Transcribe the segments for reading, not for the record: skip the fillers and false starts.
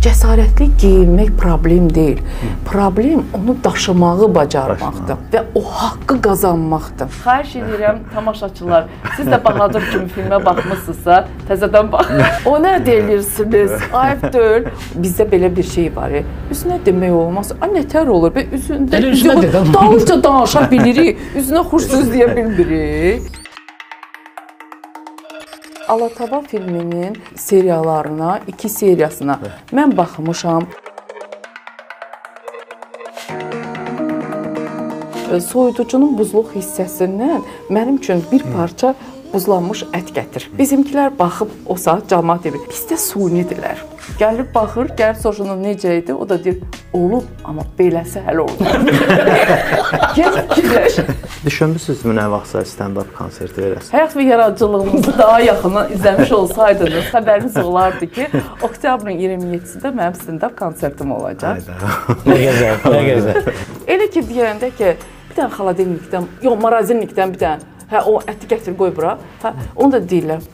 Cəsarətli geyinmək problem deyil. Problem onu daşımağı bacarmaqdır və o haqqı qazanmaqdır. Xahiş edirəm tamaşaçılar, siz də Bahadur kimi filmə baxmısınızsa, təzədən baxın. O nə deyirsiniz? Ayıb deyil. Bizdə belə bir şey var. Üzünə demək olmaz. Nətər olur? Üzündə dalınca danışa bilirik. Üzünə xoşsuz deyə bilmirik. Alatava filminin seriyalarına, 2 seriyasına mən baxmışam. Soyuducunun buzluq hissəsindən mənim üçün bir parça buzlanmış ət gətir. Bizimkilər baxıb o saat cəmaət edir. Bizdə sunidirlər. Gəlib baxır, gəlib soruşur necə idi? O da deyir, olub, amma beləsi hələ olmadı. Gəlib fikirləş. Düşünmüsünüzmü nə vaxtsa stand-up konserti verəsiniz? Həyat və yaradıcılığımızı daha yaxından izləmiş olsaydınız, xəbəriniz olardı ki, oktyabrın 27-sində mənim stand-up konsertim olacaq. Nə gözəl, nə gözəl. Elə ki, deyəndə ki, bir dənə xaladelnikdən, yox, marazinlikdən bir dənə, o əti gətir, qoy bura. Onu da deyirlər,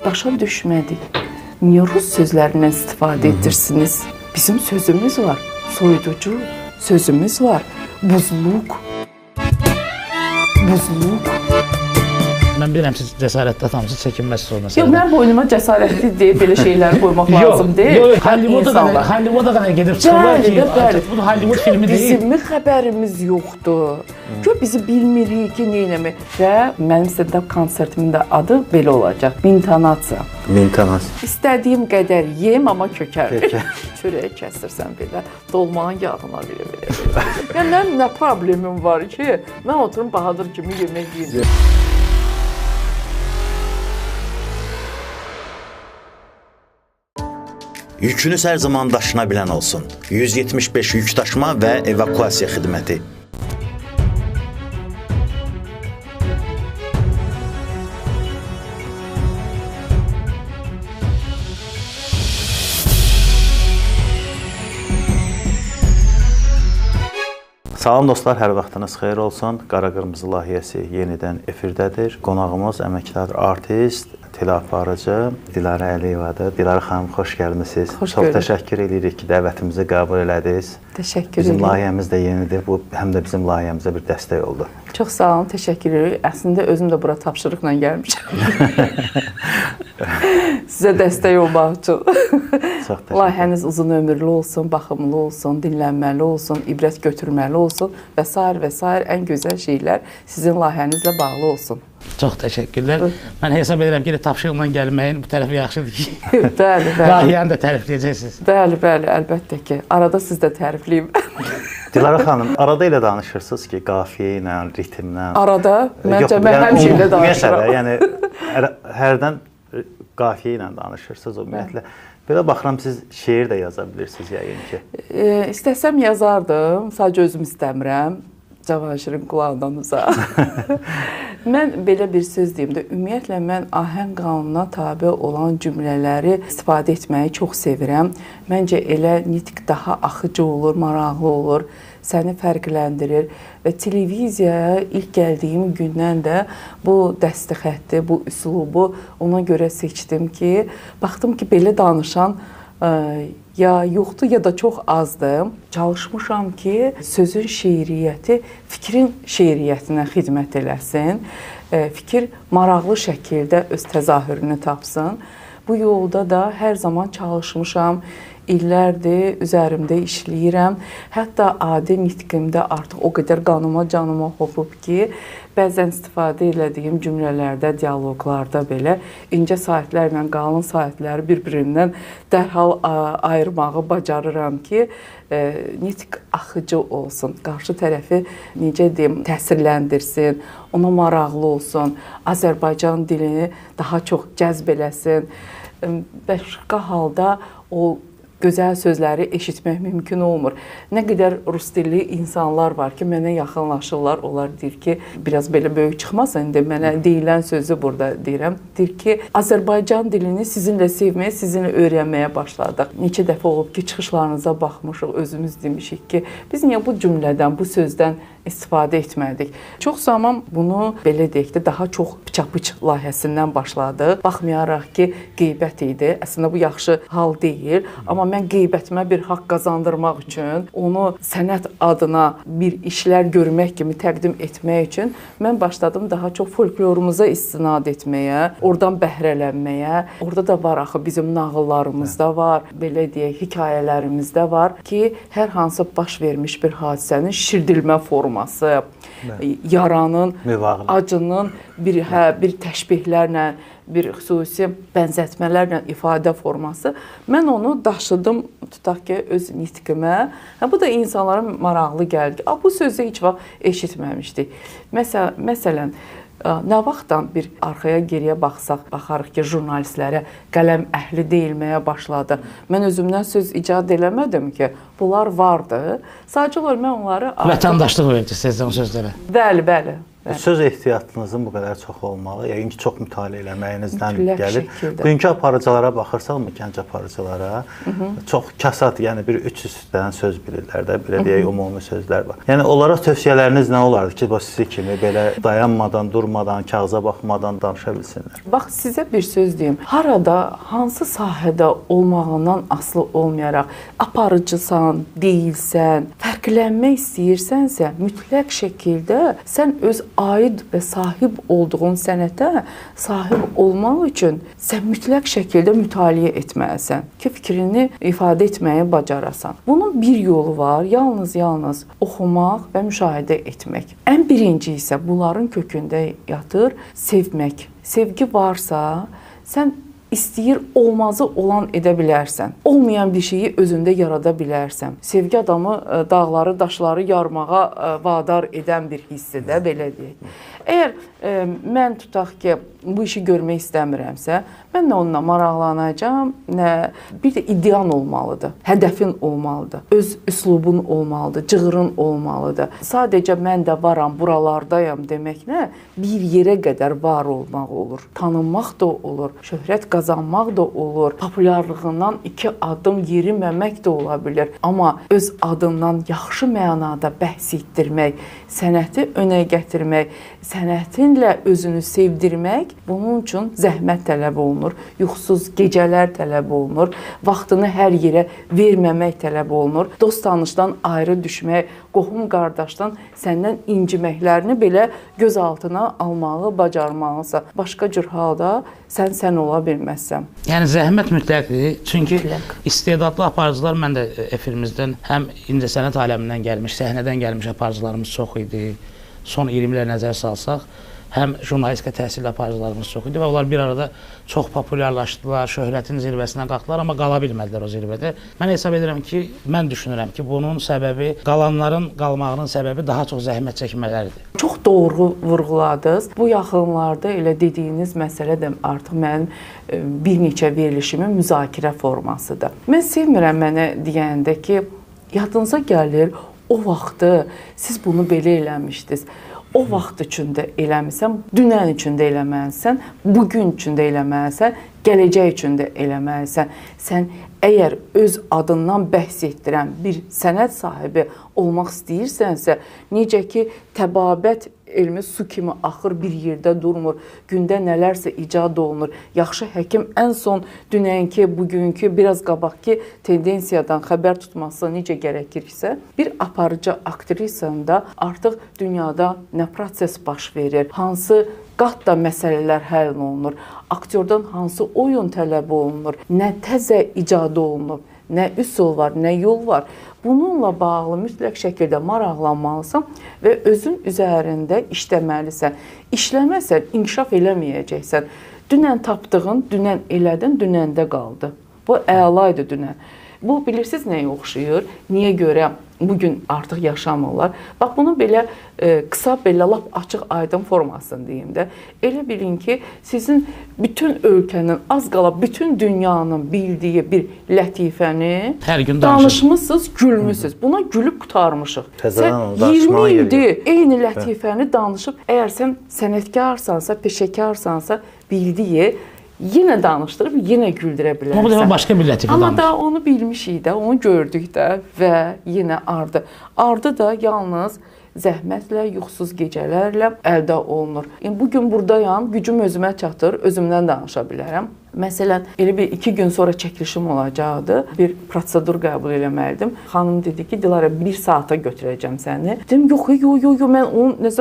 başa düşmədik. Niyə rus sözlərindən istifadə edirsiniz? Bizim sözümüz var, soyuducu sözümüz var, buzluq. Mən bilirəm, siz cəsarətli adamsınız, çəkinməzsiniz o məsələdə. Yox, mən boynuma cəsarətli deyə belə şeyləri qoymaq lazım deyil. Yox, Hollywood'a da gedib çıxırlar ki, bu Hollywood filmi deyil. Bizim xəbərimiz yoxdur. Gör, bizi bilmirik ki, neynəmək. Və mənim stand-up konsertimin də adı belə olacaq, Mintonasiya. Mintonasiya. İstədiyim qədər yeyim, amma kökərdir. Çörəyi kəsirsən belə, dolmağın yağına belə. Yəni, nə problemim var ki, mən oturum Bahadur kimi yemək yiyim. Yükünüz hər zaman daşına bilən olsun. 175 yük daşıma və evakuasiya xidməti. Salam dostlar, hər vaxtınız xeyir olsun. Qara Qırmızı layihəsi yenidən efirdədir. Qonağımız əməkdar artist, teleaparıcı Dilarə Əliyevadır. Dilarə xanım, xoş gəlmisiniz. Çox təşəkkür edirik ki, dəvətimizi qəbul elədiniz. Təşəkkür Bizim layihəmiz də yenidir. Bu həm də bizim layihəmizə bir dəstək oldu. Çox sağ olun, təşəkkür edirik. Əslində özüm də bura tapşırıqla gəlmişəm. Sizə dəstək olmaq üçün. Çox təşəkkür. Layihəniz uzun ömürlü olsun, baxımlı olsun, dinlənməli olsun, ibrət götürməli olsun və s. ən gözəl şeylər sizin layihənizlə bağlı olsun. Çox təşəkkürlər. Mən hesab edirəm ki, tapşırıqla gəlməyin bu tərəfi yaxşıdır ki, bəli. Layihəni də tərifləyəcəksiniz. Bəli, əlbəttə ki. Arada siz də tərifləyim. Dilarə xanım, arada elə danışırsınız ki, qafiyə ilə, ritmlə. Arada? Məncə, mən həmişə ilə danışıram. Yəni, hərdən qafiyə ilə danışırsınız ümumiyyətlə. Belə baxıram, siz şeir də yaza bilirsiniz yəqin ki. İstəsəm yazardım, sadəcə özüm istəmirəm. Cavanşirin qulağından uzaq. Mən belə bir söz deyim də, ümumiyyətlə mən ahəng qanununa tabe olan cümlələri istifadə etməyi çox sevirəm. Məncə elə nitq daha axıcı olur, maraqlı olur, səni fərqləndirir və televiziyaya ilk gəldiyim gündən də bu dəstəxətti, bu üslubu ona görə seçdim ki, baxdım ki, belə danışan ya yoxdur, ya da çox azdır. Çalışmışam ki, sözün şeiriyyəti fikrin şeiriyyətinə xidmət eləsin. Fikir maraqlı şəkildə öz təzahürünü tapsın. Bu yolda da hər zaman çalışmışam. İllərdir üzərimdə işləyirəm. Hətta adi nitqimdə artıq o qədər qanıma, canıma hopub ki, bəzən istifadə elədiyim cümlələrdə, dialoqlarda belə incə saitlərlə qalın saitləri bir-birindən dərhal ayırmağı bacarıram ki, nitq axıcı olsun, qarşı tərəfi necə deyim, təsirləndirsin, ona maraqlı olsun, Azərbaycan dilini daha çox cəzb eləsin. Başqa halda o gözəl sözləri eşitmək mümkün olmur. Nə qədər rus dilli insanlar var ki, mənə yaxınlaşırlar, onlar deyir ki, biraz belə böyük çıxmasın, indi mənə deyilən sözü burada deyirəm. Deyir ki, Azərbaycan dilini sizinlə sevməyə, sizinlə öyrənməyə başladıq. Neçə dəfə olub ki, çıxışlarınıza baxmışıq, özümüz demişik ki, biz niyə bu cümlədən, bu sözdən istifadə etmədik. Çox zaman bunu belə deyək də daha çox pıça-pıç layihəsindən başladıq. Baxmayaraq ki, qeybət idi. Əslində bu yaxşı hal deyil, amma mən qeybətimə bir haqq qazandırmaq üçün, onu sənət adına bir işlər görmək kimi təqdim etmək üçün mən başladım daha çox folklorumuza istinad etməyə, oradan bəhrələnməyə. Orada da var axı bizim nağıllarımızda var, belə deyək, hekayələrimizdə var ki, hər hansı baş vermiş bir hadisənin şişirdilmə forması, yaranın, acının bir təşbihlərlə, bir xüsusi bənzətmələrlə ifadə forması. Mən onu daşıdım, tutaq ki, öz nitqimə. Bu da insanlara maraqlı gəldi. Bu sözü heç vaxt eşitməmişdik. Məsələn, nə vaxtdan bir arxaya geriyə baxarıq ki, jurnalistlərə qələm əhli deyilməyə başladı. Mən özümdən söz icad eləmədim ki, bunlar vardı. Sadəcə olaraq mən onları... Vətəndaşlıq verdi sizdən sözlərə. Bəli. Söz ehtiyatınızın bu qədər çox olmağı, yəqin ki, çox mütaliə eləməyinizdən gəlir. Şəkildə. Bugünkü aparıcılara baxırsanmı, gənc aparıcılara, çox kasad, yəni bir 300-dən söz bilirlər də, belə deyək, ümumi sözlər var. Yəni, onlara tövsiyələriniz nə olardı ki, sizi kimi belə dayanmadan, durmadan, kağıza baxmadan danışa bilsinlər? Bax, sizə bir söz deyim. Harada, hansı sahədə olmağından asılı olmayaraq, aparıcısan, deyilsən, fərqlənmək istəyirsənsə, mütləq şəkildə sən öz aid və sahib olduğun sənətə sahib olmaq üçün sən mütləq şəkildə mütaliə etməlisən ki, fikrini ifadə etməyi bacarasan. Bunun bir yolu var, yalnız oxumaq və müşahidə etmək. Ən birinci isə bunların kökündə yatır sevmək. Sevgi varsa, sən istəyir olmazı olan edə bilərsən. Olmayan bir şeyi özündə yarada bilərsən. Sevgi adamı dağları, daşları yarmağa vadar edən bir hissidir, belə deyək. Əgər mən tutaq ki, bu işi görmək istəmirəmsə, mən nə onunla maraqlanacağam, nə bir də ideyan olmalıdır, hədəfin olmalıdır, öz üslubun olmalıdır, cığırın olmalıdır. Sadəcə mən də varam, buralardayam deməklə bir yerə qədər var olmaq olur. Tanınmaq da olur, şöhrət qazanmaq da olur, populyarlığından 2 addım yeriməmək də ola bilər. Amma öz adından yaxşı mənada bəhs etdirmək, sənəti önə gətirmək, sənətinlə özünü sevdirmək, bunun üçün zəhmət tələb olunur, yuxusuz gecələr tələb olunur, vaxtını hər yerə verməmək tələb olunur, dost tanışdan ayrı düşmək, qohum qardaşdan səndən inciməklərini belə göz altına almağı bacarmalısan. Başqa cür halda sən ola bilməzsən. Yəni zəhmət mütləqdir. Çünki istedadlı aparıcılar, mən də efirimizdən həm incəsənət aləmindən gəlmiş, səhnədən gəlmiş aparıcılarımız çox idi. Son 20 illər nəzər salsaq, həm jurnalistika təhsilli aparıcılarımız çox idi və onlar bir arada çox populyarlaşdılar, şöhrətin zirvəsinə qalxdılar, amma qala bilmədilər o zirvədə. Mən hesab edirəm ki, mən düşünürəm ki, bunun səbəbi, qalanların qalmağının səbəbi daha çox zəhmət çəkmələridir. Çox doğru vurğuladınız. Bu yaxınlarda elə dediyiniz məsələ də artıq mənim bir neçə verilişimin müzakirə formasıdır. Mən sevmirəm mənə deyəndə ki, yadınıza gəlir, o vaxtı siz bunu belə eləmişdiniz. O vaxt üçün də eləmisən, dünən üçün də eləməlisən, bugün üçün də eləməlisən, gələcək üçün də eləməlisən. Sən əgər öz adından bəhs etdirən bir sənət sahibi olmaq istəyirsənsə, necə ki, təbabət elmi su kimi axır, bir yerdə durmur, gündə nələrsə icad olunur. Yaxşı həkim ən son dünənki, bugünkü, biraz qabaqki tendensiyadan xəbər tutması necə gərəkirsə, bir aparıcı aktrisanın da artıq dünyada nə proses baş verir, hansı qatda məsələlər həll olunur, aktyordan hansı oyun tələb olunur, nə təzə icad olunur, nə üsul var, nə yol var. Bununla bağlı mütləq şəkildə maraqlanmalısan və özün üzərində işləməlisən. İşləməsən, inkişaf eləməyəcəksən. Dünən tapdığın, dünən elədin, dünəndə qaldı. Bu əlaydı dünən. Bu, bilirsiniz nəyə oxşayır? Niyə görə bugün artıq yaşamırlar? Bax, bunu belə qısa, belə lap açıq, aydın formasını deyim də. Elə bilin ki, sizin bütün ölkənin, az qala bütün dünyanın bildiyi bir lətifəni danışmışsınız, gülmüşsünüz. Buna gülüb qutarmışıq. Sən 20 ildir eyni lətifəni danışıb, əgər sən sənətkarsansa, peşəkarsansa, bildiyi, yenə danışdırıb, yenə güldürə bilərsən. Amma bu da başqa bir lətifə danışır. Amma da onu bilmişik də, onu gördük də və yenə ardı. Ardı da yalnız zəhmətlə, yuxusuz gecələrlə əldə olunur. Bu gün buradayam, gücüm özümə çatır, özümdən danışa bilərəm. Məsələn, elə bir 2 gün sonra çəkilişim olacaqdı. Bir prosedur qəbul eləməliydim. Xanım dedi ki, Dilara 1 saata götürəcəm səni. Dedim, yox,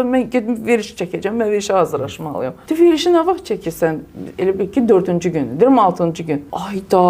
mən gedim veriş çəkəcəm, mən verişə hazırlaşmalıyam. Dedi, verişi nə vaxt çəkirsən? Elə bir ki, 4-cü gündür. Dedim, 6-cı gün. Ayda,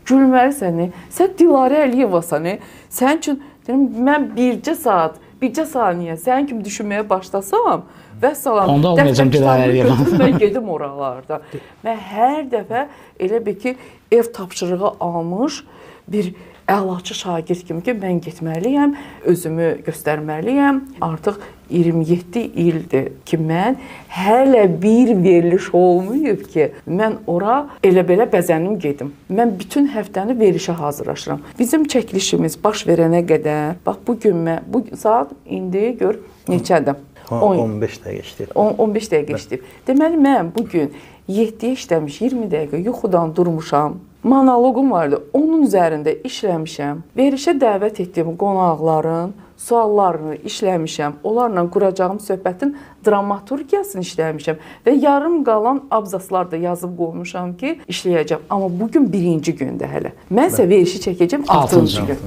gülməlisən. Sən Dilara Əliyevasan. Sənin üçün, dedim, mən bircə saniyə sənin kimi düşünməyə başlasam, vəssalam, onda olmayacam Dilara Əliyeva. Mən gedim oralarda. Mən hər dəfə elə bir ki, ev tapşırığı almış bir əlaçı şagird kimi ki, mən getməliyəm, özümü göstərməliyəm. Artıq 27 ildir ki, mən hələ bir veriliş olmayıb ki, mən ora elə-belə bəzənim gedim. Mən bütün həftəni verişə hazırlaşıram. Bizim çəkilişimiz baş verənə qədər, bax bu saat indi gör neçədir? 15 dəqiqə işləyib. 15 dəqiqə işləyib. Deməli, mən bugün 7-yə işləmiş, 20 dəqiqə yuxudan durmuşam. Monoloqum vardı, onun üzərində işləmişəm. Verişə dəvət etdiyim qonaqların suallarını işləmişəm. Onlarla quracağım söhbətin dramaturgiyasını işləmişəm. Və yarım qalan abzaslar da yazıb qoymuşam ki, işləyəcəm. Amma bugün 1-ci gündə hələ. Mənsə verişi çəkəcəm 6-cı gün.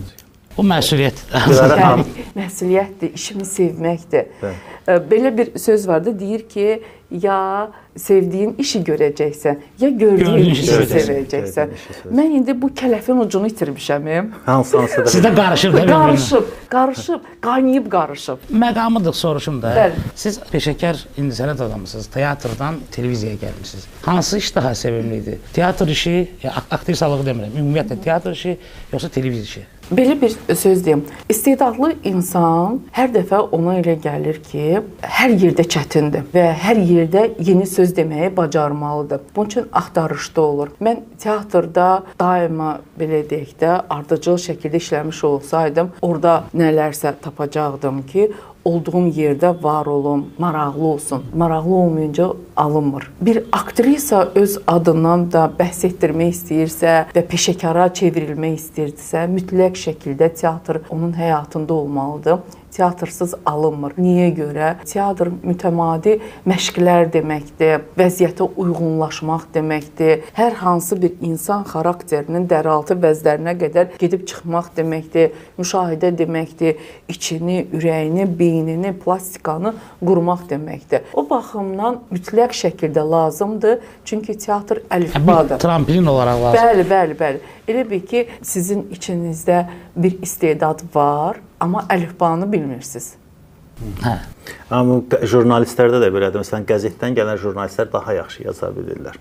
Bu məsuliyyət. Məsuliyyətdir, işimi sevməkdir. Belə bir söz vardı, deyir ki, ya sevdiyin işi görəcəksən, ya gördüyün işi sevəcəksən. Mən indi bu kələfin ucunu itirmişəm. Hansı-hansı da. Sizdə qarışır da. Qarışıb, qaynayıb qarışıb. Məqamıdır soruşum da. Bəli. Siz peşəkar incəsənət adamısınız, teatrdan televiziyaya gəlmişsiniz. Hansı iş daha sevimli idi? Teatr işi, aktrisalığı demirəm, ümumiyyətlə teatr işi, yoxsa televiziya işi? Belə bir söz deyim. İstedadlı insan hər dəfə ona elə gəlir ki, hər yerdə çətindir və hər yerdə yeni söz deməyi bacarmalıdır. Bunun üçün axtarışda olur. Mən teatrda daima belə deyək də ardıcıl şəkildə işləmiş olsaydım, orada nələrsə tapacaqdım ki, olduğum yerdə var olum, maraqlı olsun. Maraqlı olmayınca alınmır. Bir aktrisa öz adından da bəhs etdirmək istəyirsə və peşəkara çevrilmək istəyirsə, mütləq şəkildə teatr onun həyatında olmalıdır. Teatrsız alınmır. Niyə görə? Teatr mütəmadi məşqlər deməkdir, vəziyyətə uyğunlaşmaq deməkdir. Hər hansı bir insan xarakterinin dəraltı vəzlərinə qədər gedib çıxmaq deməkdir, müşahidə deməkdir, içini, ürəyini, beynini, plastikanı qurmaq deməkdir. O baxımdan mütləq şəkildə lazımdır, çünki teatr əlifbadır. Bir tramplin olaraq lazım. Bəli. Elə bil ki, sizin içinizdə bir istedad var, amma əlifbanı bilmirsiniz. Amma jurnalistlərdə də belədir. Məsələn, qəzetdən gələn jurnalistlər daha yaxşı yaza bilirlər.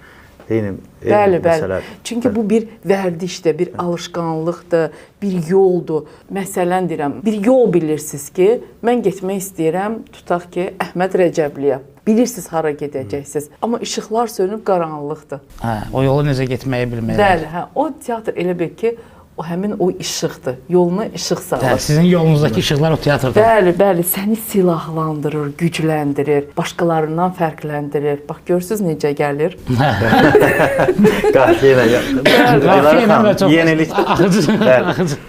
Bəli. Çünki bu bir vərdişdir, bir alışqanlıqdır, bir yoldur. Məsələn deyirəm, bir yol bilirsiniz ki, mən getmək istəyirəm, tutaq ki, Əhməd Rəcəbliyə. Bilirsiniz hara gedəcəksiniz, amma işıqlar sönüb qaranlıqdır. O yolu necə getməyi bilmək. Bəli, o teatr elə bil ki, o həmin o işıqdır. Yoluna işıq salır. Sizin yolunuzdakı işıqlar o teatrda. Bəli, səni silahlandırır, gücləndirir, başqalarından fərqləndirir. Bax görürsüz necə gəlir. Qafiyə ilə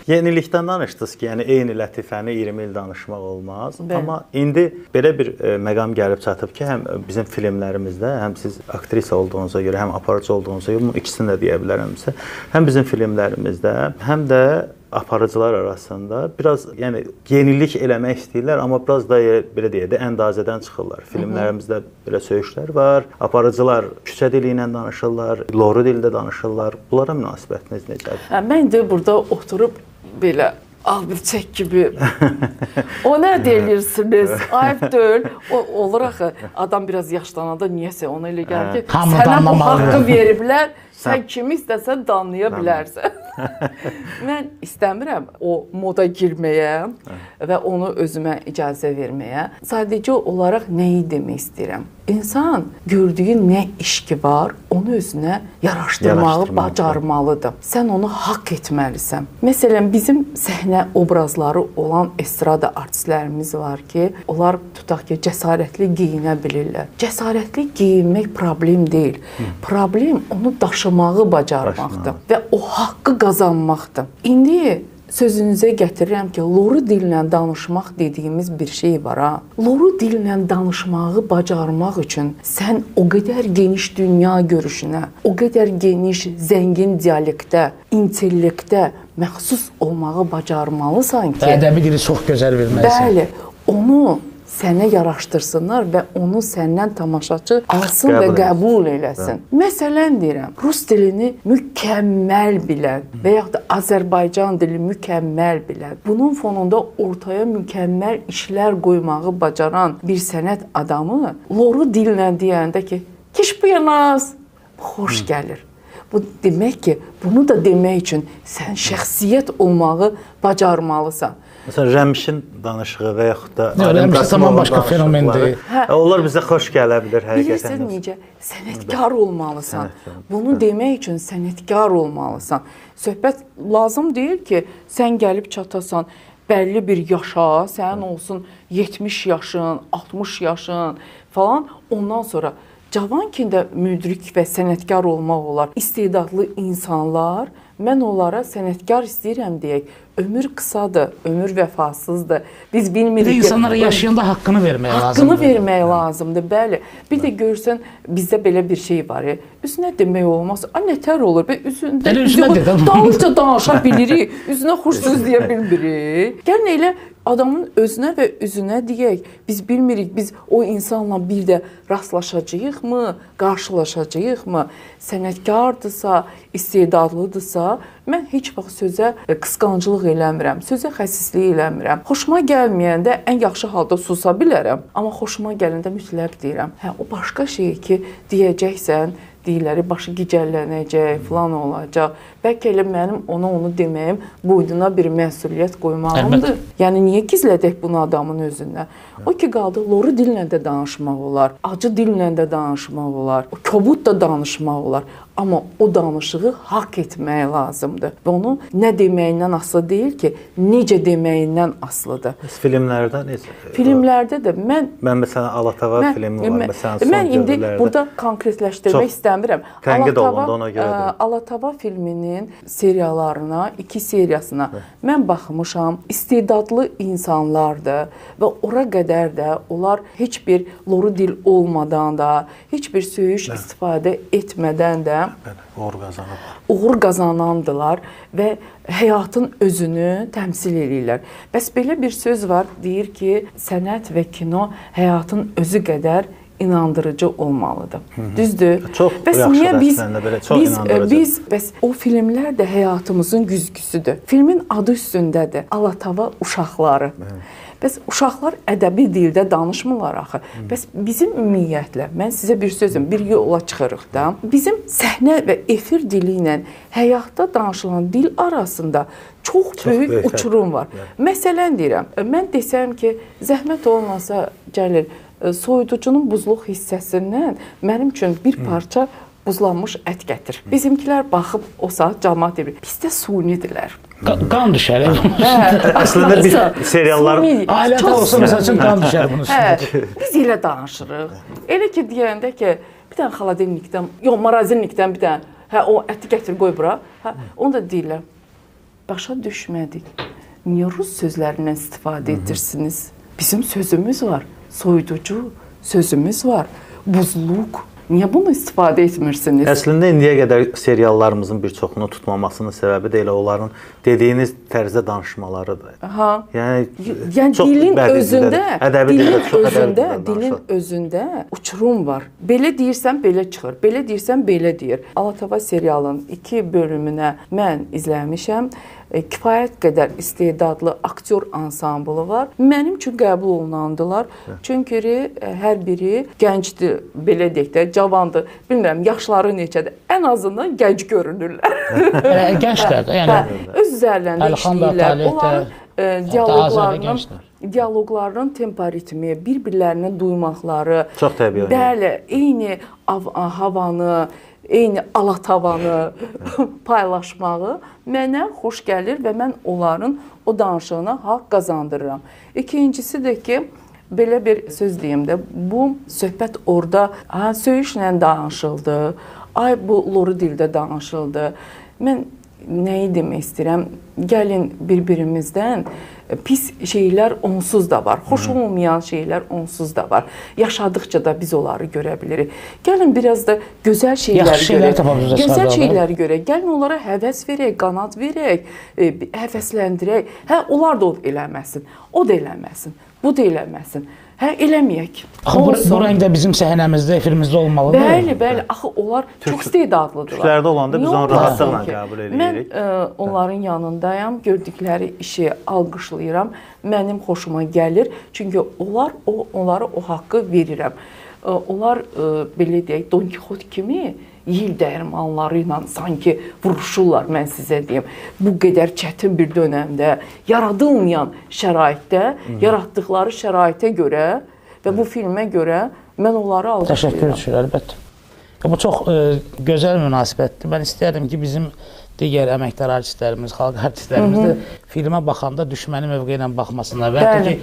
yenilikdən danışdınız ki, yəni eyni lətifəni 20 il danışmaq olmaz. Amma indi belə bir məqam gəlib çatıb ki, həm bizim filmlərimizdə, həm siz aktrisa olduğunuza görə, həm aparıcı olduğunuza görə, bunu ikisini də deyə bilərəmsə, həm bizim filmlərimizdə, həm də aparıcılar arasında biraz yenilik eləmək istəyirlər, amma biraz da belə deyək də əndazədən çıxırlar. Filmlərimizdə belə söyüşlər var. Aparıcılar küçə dili ilə danışırlar, loru dildə danışırlar. Bunlara münasibətiniz necədir? Mən də burada oturub belə bir çək kimi. O nə deyirsiniz? Ayıb deyil. Olur axı, adam biraz yaşlananda niyəsə ona elə gəlir ki, sənə bu haqqı veriblər, sən kimi istəsən danlaya bilərsən. Mən istəmirəm o moda girməyə və onu özümə icazə verməyə. Sadəcə olaraq nəyi demək istəyirəm? İnsan gördüyü nə iş ki var, onu özünə yaraşdırmağı bacarmalıdır. Sən onu haqq etməlisən. Məsələn, bizim səhnə obrazları olan estrada artistlərimiz var ki, onlar tutaq ki, cəsarətli geyinə bilirlər. Cəsarətli geyinmək problem deyil. Problem onu daşımağı bacarmaqdır və o haqqı qazanmaqdır. İndi sözünüzə gətirirəm ki, loru dillə danışmaq dediyimiz bir şey var ha. Loru dillə danışmağı bacarmaq üçün sən o qədər geniş dünya görüşünə, o qədər geniş, zəngin dialektə, intellektə məxsus olmağı bacarmalısan ki, ədəbi dili çox gözəl bilməlisən. Bəli, onu sənə yaraşdırsınlar və onu səndən tamaşaçı alsın və qəbul eləsin. Məsələn deyirəm, rus dilini mükəmməl bilən və yaxud da Azərbaycan dili mükəmməl bilən, bunun fonunda ortaya mükəmməl işlər qoymağı bacaran bir sənət adamı loru dillə deyəndə ki, kişbuyanaz, xoş gəlir. Bu demək ki, bunu da demək üçün sən şəxsiyyət olmağı bacarmalısan. Məsələn, Rəmişin danışığı və yaxud da Rəmiş tamam başqa fenomendir. Onlar bizə xoş gələ bilər həqiqətən. Bilirsən necə? Sənətkar olmalısan. Bunu demək üçün sənətkar olmalısan. Söhbət lazım deyil ki, sən gəlib çatasan bəlli bir yaşa, sənin olsun 70 yaşın, 60 yaşın falan. Ondan sonra cavankində müdrik və sənətkar olmaq olar. İstedadlı insanlar, mən onlara sənətkar istəyirəm deyək. Ömür qısadır, ömür vəfasızdır. Biz bilmirik ki, insanlara yaşayanda haqqını vermək lazımdır. Haqqını vermək lazımdır, bəli. Bir də görsən, bizdə belə bir şey var. Üzünə demək olmaz. Nətər olur? Üzündə dalınca danışa bilirik. Üzünə xoş söz deyə bilmirik. Gəlin elə adamın özünə və üzünə deyək. Biz bilmirik, biz o insanla bir də rastlaşacağıq-mı, qarşılaşacağıq-mı? Sənətkardırsa, istedadlıdırsa, mən heç vaxt sözə qısqancılıq eləmirəm, sözə xəsislik eləmirəm. Xoşuma gəlməyəndə ən yaxşı halda susa bilərəm, amma xoşuma gələndə mütləq deyirəm. O başqa şey ki, deyəcəksən, deyirləri başı gicəllənəcək, falan olacaq. Bəlkə elə mənim onu deməyim boynuna bir məsuliyyət qoymağımdır. Yəni, niyə gizlədək bunu adamın özündən? O ki, qaldı, loru dillə də danışmaq olar, acı dillə də danışmaq olar, kobud da danışmaq olar. Amma o danışığı haqq etmək lazımdır. Və onu nə deməyindən asılı deyil ki, necə deməyindən asılıdır. Filmlərdə necə? Filmlərdə də mən məsələn, Alatava filmi var, məsələn, son mən indi dövrlərdə. burada konkretləşdirmək istəmirəm. Tənqid olundu ona görə. Alatava filminin seriyalarına, 2 seriyasına mən baxmışam. İstedadlı insanlardır və ora qədər də onlar heç bir loru dil olmadan da, heç bir söyüş istifadə etmədən də uğur qazanandılar və həyatın özünü təmsil edirlər. Bəs belə bir söz var, deyir ki, sənət və kino həyatın özü qədər inandırıcı olmalıdır. Düzdür? Çox yaxşıdır əslində, belə çox inandırıcı. Bəs o filmlər də həyatımızın güzgüsüdür. Filmin adı üstündədir, Alatava uşaqları. Bəs uşaqlar ədəbi dildə danışmırlar axı. Bəs bizim ümumiyyətlə, mən sizə bir sözüm, bir yola çıxırıq da, bizim səhnə və efir dili ilə həyatda danışılan dil arasında çox böyük uçurum var. Məsələn deyirəm, mən desəm ki, zəhmət olmasa gəlir, soyuducunun buzluq hissəsindən mənim üçün bir parça buzlanmış ət gətir. Bizimkilər baxıb o saat cəmaət deyir, bizdə sunidirlər. Qan düşər. Əslində bir seriallar ailədə olsa məsəl üçün qan düşər bunun üstündə. Biz elə danışırıq. Elə ki deyəndə ki, bir dənə xaladelnikdən, marazinlikdən bir dənə, o əti gətir qoy bura. Onu da deyirlər. Başa düşmədik. Niyə rus sözlərindən istifadə edirsiniz? Bizim sözümüz var. Soyuducu sözümüz var. Buzluq. Niyə bunu istifadə etmirsiniz? Əslində indiyə qədər seriallarımızın bir çoxunu tutmamasının səbəbi də elə onların dediyiniz tərzdə danışmalarıdır. Yəni dilin özündə uçurum var. Belə deyirsən belə çıxır, belə deyirsən belə deyir. Alatava serialının 2 bölümünə mən izləmişəm. Kifayət qədər istedadlı aktyor ansamblı var. Mənim üçün qəbul olunandılar. Çünki hər biri gəncdir, belə deyək də, cavandır. Bilmirəm, yaşları neçədir. Ən azından gənc görünürlər. Gənclər də, yəni öz üzərlərində işləyirlər. Onların dialoqlarının temporitmi, bir-birlərini duymaqları, çox təbii. Bəli, eyni havanı, eyni Alatavanı paylaşmağı mənə xoş gəlir və mən onların o danışığına haqq qazandırıram. İkincisi də ki, belə bir söz deyim də, bu söhbət orada söyüşlə danışıldı, bu loru dildə danışıldı. Mən nəyi demək istəyirəm? Gəlin bir-birimizdən pis şeylər onsuz da var. Xoş olmayan şeylər onsuz da var. Yaşadıkça da biz onları görə bilirik. Gəlin biraz da gözəl şeyləri görək. Gözəl şeyləri görək. Gəlin onlara həvəs verək, qanad verək, həvəsləndirək. Hə, onlar da eləməsin. O da eləməsin. Bu da eləməsin. Hə, eləməyək. Bu rəngdə bizim səhnəmizdə, efirimizdə olmalıdır. Bəli, bəli. Axı onlar çox istedadlıdırlar. Türklərdə olanda biz onu rahatlıqla qəbul edirik. Mən onların yanındayam, gördükləri işi alqışlayıram. Mənim xoşuma gəlir. Çünki onlara o haqqı verirəm. Onlar belə deyək, Don Kixot kimi yel dəyirmanları ilə sanki vuruşurlar, mən sizə deyim. Bu qədər çətin bir dönəmdə, yaradılmayan şəraitdə, yaratdıqları şəraitə görə və bu filmə görə mən onları alqışlayıram. Təşəkkür edirəm, əlbəttə. Bu çox gözəl münasibətdir. Mən istəyərdim ki, bizim digər əməkdar artistlərimiz, xalq artistlərimiz də filmə baxanda düşməni mövqe ilə baxmasınlar. Və hətta ki,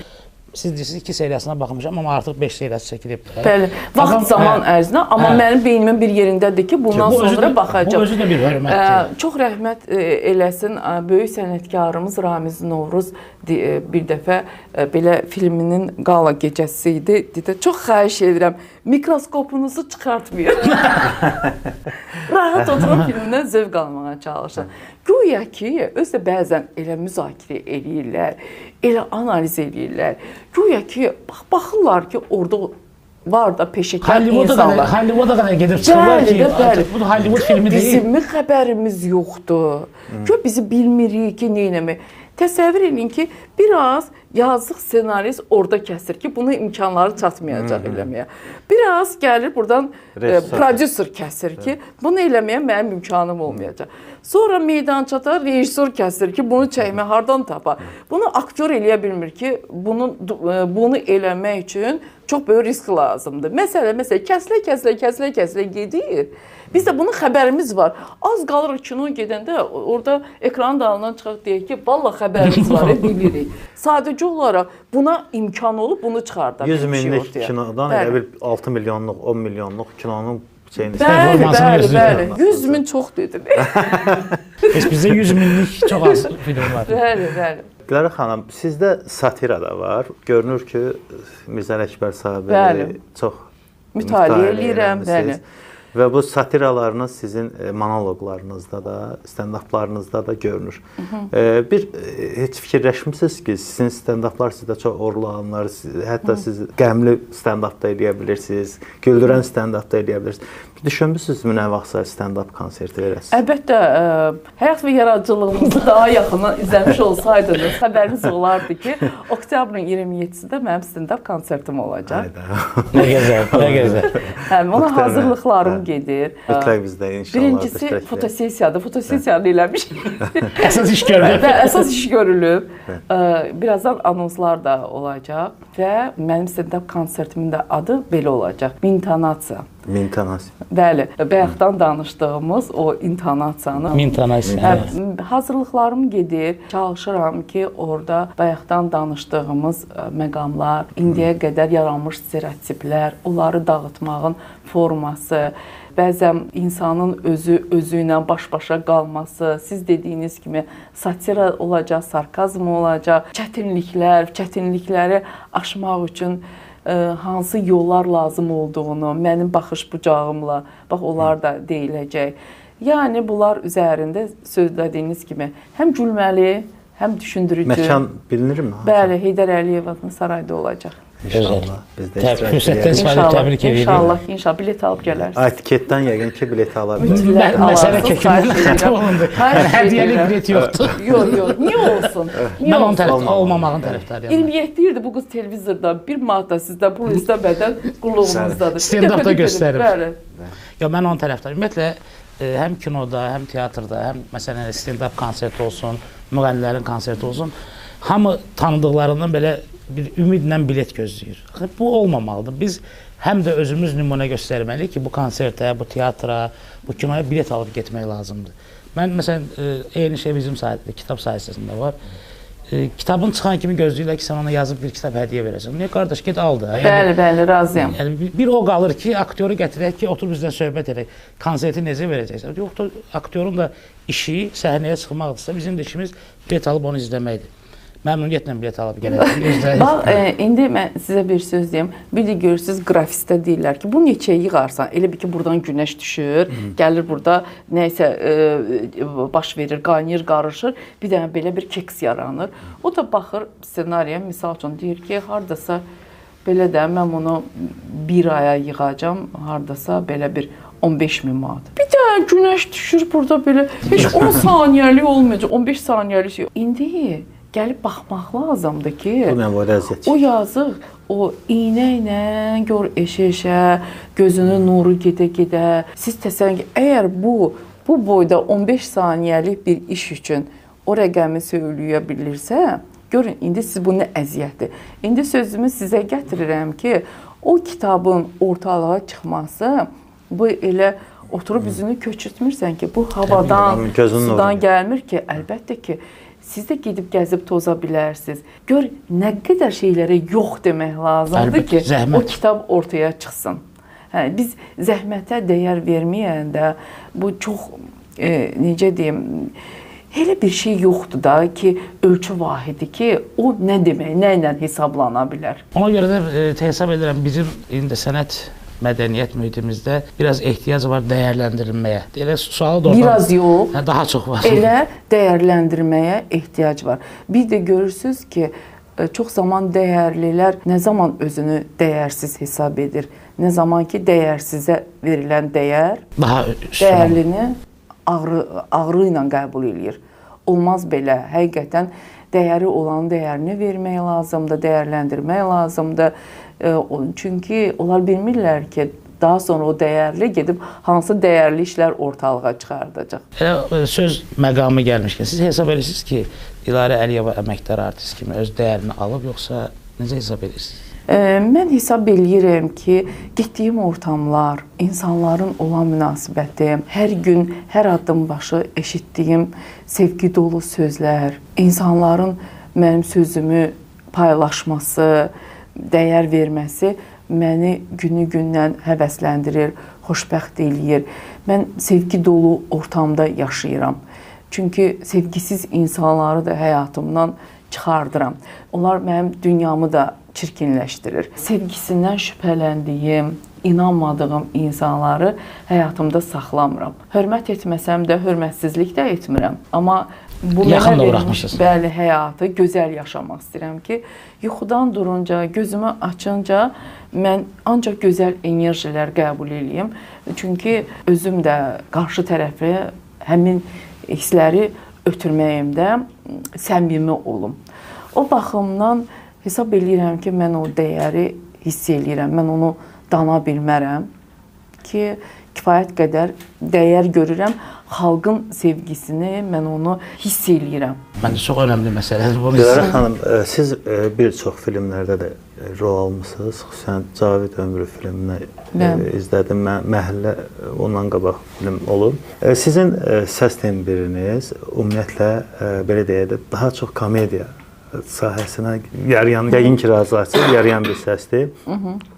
siz deyirsiniz 2 seriyasına baxmışam, amma artıq 5 seriyası çəkilib. Bəli, vaxt zaman ərzində, amma mənim beynimin bir yerindədir ki, bundan sonra baxacaq. Bu özü də bir hörmətdir. Çox rəhmət eləsin, böyük sənətkarımız Ramiz Novruz bir dəfə belə filminin qala gecəsi idi. Dedi, çox xahiş edirəm, mikroskopunuzu çıxartmayın. Rahat oturub filmdən zövq almağa çalışın. Güya ki, özü də bəzən elə müzakirə eləyirlər, elə analiz eləyirlər. Güya ki, baxırlar ki, orada var da peşəkar insanlar. Hollywood'a qədər gedib çıxırlar ki, bu da Hollywood filmi deyil. Bizim xəbərimiz yoxdur. Ki, bizi bilmirik ki, neynəmək. Təsəvvür edin ki, biraz yazıq senarist orada kəsir ki, bunu imkanları çatmayacaq eləməyə. Biraz gəlir buradan prodüser kəsir ki, bunu eləməyə mənim imkanım olmayacaq. Sonra meydançada rejissor kəsir ki, bunu çəkmək hardan tapar? Bunu aktyor eləyə bilmir ki, bunu eləmək üçün çox böyük risk lazımdır. Məsələn, kəsilə gedir. Bizdə bunun xəbərimiz var. Az qalırıq kino gedəndə, orada ekranın dalından çıxaq deyək ki, vallahi xəbərimiz var, bilirik. Sadəcə olaraq buna imkan olub, bunu çıxardaq. 100 minlik kinodan elə bil 6 milyonluq, 10 milyonluq kinonun şeyini Bəli, 100 min çox dedim. Bizdə 100 minlik çox az film var. Bəli. Dilarə xanım, sizdə satira da var. Görünür ki, Mirzə Əkbər sahibi çox mütaliə eləyirəm, bəli. Və bu satiralarınız sizin monoloqlarınızda da, stand-uplarınızda da görünür. Heç fikirləşmisiniz ki, sizin stand-uplar sizdə çox orlanlar, hətta siz qəmli stand-up da eləyə bilirsiniz, güldürən stand-up da eləyə bilirsiniz. Düşünmüsünüzmü nə vaxtsa stand-up konserti verəsiniz? Əlbəttə, həyat və yaradıcılığımızı daha yaxından izləmiş olsaydınız, xəbəriniz olardı ki, oktyabrın 27-də mənim stand-up konsertim olacaq. Nə gözəl. Ona hazırlıqlarım gedir. Mütləq bizdə inşallah. Birincisi fotosessiyadır. Fotosessiyanı eləmişik. Əsas iş görülüb. Əsas iş görülüb. Birazdan anonslar da olacaq və mənim stand-up konsertimin də adı belə olacaq. Mintonasiya. Mintonasiya. Bəli, bayaqdan danışdığımız o intonasiyanı. Mintonasiya. Hazırlıqlarım gedir. Çalışıram ki, orada bayaqdan danışdığımız məqamlar, indiyə qədər yaranmış stereotiplər, onları dağıtmağın forması, bəzən insanın özü ilə baş-başa qalması, siz dediyiniz kimi satira olacaq, sarkazm olacaq, çətinlikləri aşmaq üçün hansı yollar lazım olduğunu, mənim baxış bucağımla, bax, onlar da deyiləcək. Yəni, bunlar üzərində söylədiyiniz kimi həm gülməli, həm düşündürücü. Məkan bilinirmi? Bəli, Heydər Əliyevin sarayda olacaq. İnşallah. Biz də təbrik edirik. İnşallah, bilet alıb gələrsiz. Etiketdən yəqin ki, bilet ala bilir. Məsələ kökündən olundu. Hədiyyəlik bilet yoxdur. Yox, niyə olsun? Mən onun olmamağın tərəfdarıyam. 27 ildir bu qız televizorda bir maddə sizdən pul istəmədən qulluğunuzdadır. Stand-upda göstərir. Yox, mən onun tərəfdarıyam. Ümumiyyətlə, həm kinoda, həm teatrda, həm məsələn stand-up konserti olsun, müğənnilərin konserti olsun, hamı tanıdıqlarından belə bir ümidlə bilet gözləyir. Bu olmamalıdır. Biz həm də özümüz nümunə göstərməliyik ki, bu konsertə, bu teatra, bu kinoya bilet alıb getmək lazımdır. Mən, məsələn, eyni şey bizim kitab sahəsində var. kitabın çıxan kimi gözləyirlər ki, sən ona yazıb bir kitab hədiyyə verəsən. Niyə qardaş, get al da. Bəli, razıyam. Yəni bir o qalır ki, aktyoru gətirək ki, otur bizlə söhbət edək. Konserti necə verəcəksən? Yoxdur, aktyorun da işi səhnəyə çıxmaqdırsa, bizim də işimiz bilet alıb onu izləməkdir. Məmnuniyyətlə bilet alıb gələcək. Bax, indi mən sizə bir söz deyim. Bir də görürsünüz, qrafistdə deyirlər ki, bu neçəyə yığarsan? Elə bir ki, buradan günəş düşür, gəlir burada nəysə baş verir, qaynayır, qarışır, bir dənə belə bir keks yaranır. O da baxır ssenariyə, misal üçün deyir ki, hardasa belə də mən bunu bir aya yığacam, hardasa belə bir 15.000 manat. Bir dənə günəş düşür burada belə, heç 10 saniyəlik olmayacaq, 15 saniyəlik şey. İndi gəlib baxmaq lazımdır ki, o yazıq, o iynə ilə gör eşə-eşə, gözünün nuru gedə-gedə. Siz təsəvvür edin, əgər bu boyda 15 saniyəlik bir iş üçün o rəqəmi söyləyə bilirsə, görün, indi siz bu nə əziyyətdir. İndi sözümü sizə gətirirəm ki, o kitabın ortalığa çıxması, bu elə oturub üzünü köçürtmürsən ki, bu havadan, sudan gəlmir ki, əlbəttə ki, siz də gedib gəzib toza bilərsiniz. Gör, nə qədər şeylərə yox demək lazımdır ki, o kitab ortaya çıxsın. Biz zəhmətə dəyər verməyəndə, bu çox, necə deyim, elə bir şey yoxdur da ki, ölçü vahidi ki, o nə demək, nə ilə hesablana bilər. Ona görə də hesab edirəm, bizim indi sənət mədəniyyət mühitimizdə biraz ehtiyac var dəyərləndirilməyə. Elə sualı da oradan... Biraz yox. Daha çox var. Elə dəyərləndirməyə ehtiyac var. Bir də görürsünüz ki, çox zaman dəyərlilər nə zaman özünü dəyərsiz hesab edir, nə zaman ki, dəyərsizə verilən dəyər dəyərlini ağrı ilə qəbul edir. Olmaz belə. Həqiqətən dəyəri olan dəyərini vermək lazımdır, dəyərləndirmək lazımdır. Çünki onlar bilmirlər ki, daha sonra o dəyərli gedib hansı dəyərli işlər ortalığa çıxardacaq. Elə söz məqamı gəlmişkən, siz hesab edirsiniz ki, Dilarə Əliyeva əməkdar artist kimi öz dəyərini alıb, yoxsa necə hesab edirsiniz? Mən hesab edirəm ki, getdiyim ortamlar, insanların olan münasibəti, hər gün, hər addım başı eşitdiyim sevgi dolu sözlər, insanların mənim sözümü paylaşması, dəyər verməsi məni günü-gündən həvəsləndirir, xoşbəxt eləyir. Mən sevgi dolu ortamda yaşayıram. Çünki sevgisiz insanları da həyatımdan çıxardıram. Onlar mənim dünyamı da çirkinləşdirir. Sevgisindən şübhələndiyim, inanmadığım insanları həyatımda saxlamıram. Hörmət etməsəm də hörmətsizlik də etmirəm. Amma bu mənə verilmiş həyatı gözəl yaşamaq istəyirəm ki, yuxudan durunca, gözümü açınca mən ancaq gözəl enerjilər qəbul edeyim. Çünki özüm də qarşı tərəfi həmin hissləri ötürməyimdə səmimi olum. O baxımdan hesab edirəm ki, mən o dəyəri hiss edirəm, mən onu dana bilmərəm ki, kifayət qədər dəyər görürəm, xalqın sevgisini mən onu hiss edirəm. Məncə çox önəmli məsələdir. Dilarə xanım, siz bir çox filmlərdə də rol almısınız. Xüsusən Cavid Ömrü filmini izlədim. Məhəllə ondan qabaq film olub. Sizin səs tembriniz ümumiyyətlə belə deyək də daha çox komediya sahəsinə yarayan, yəqin ki, razılaşır, yarayan bir səsdir.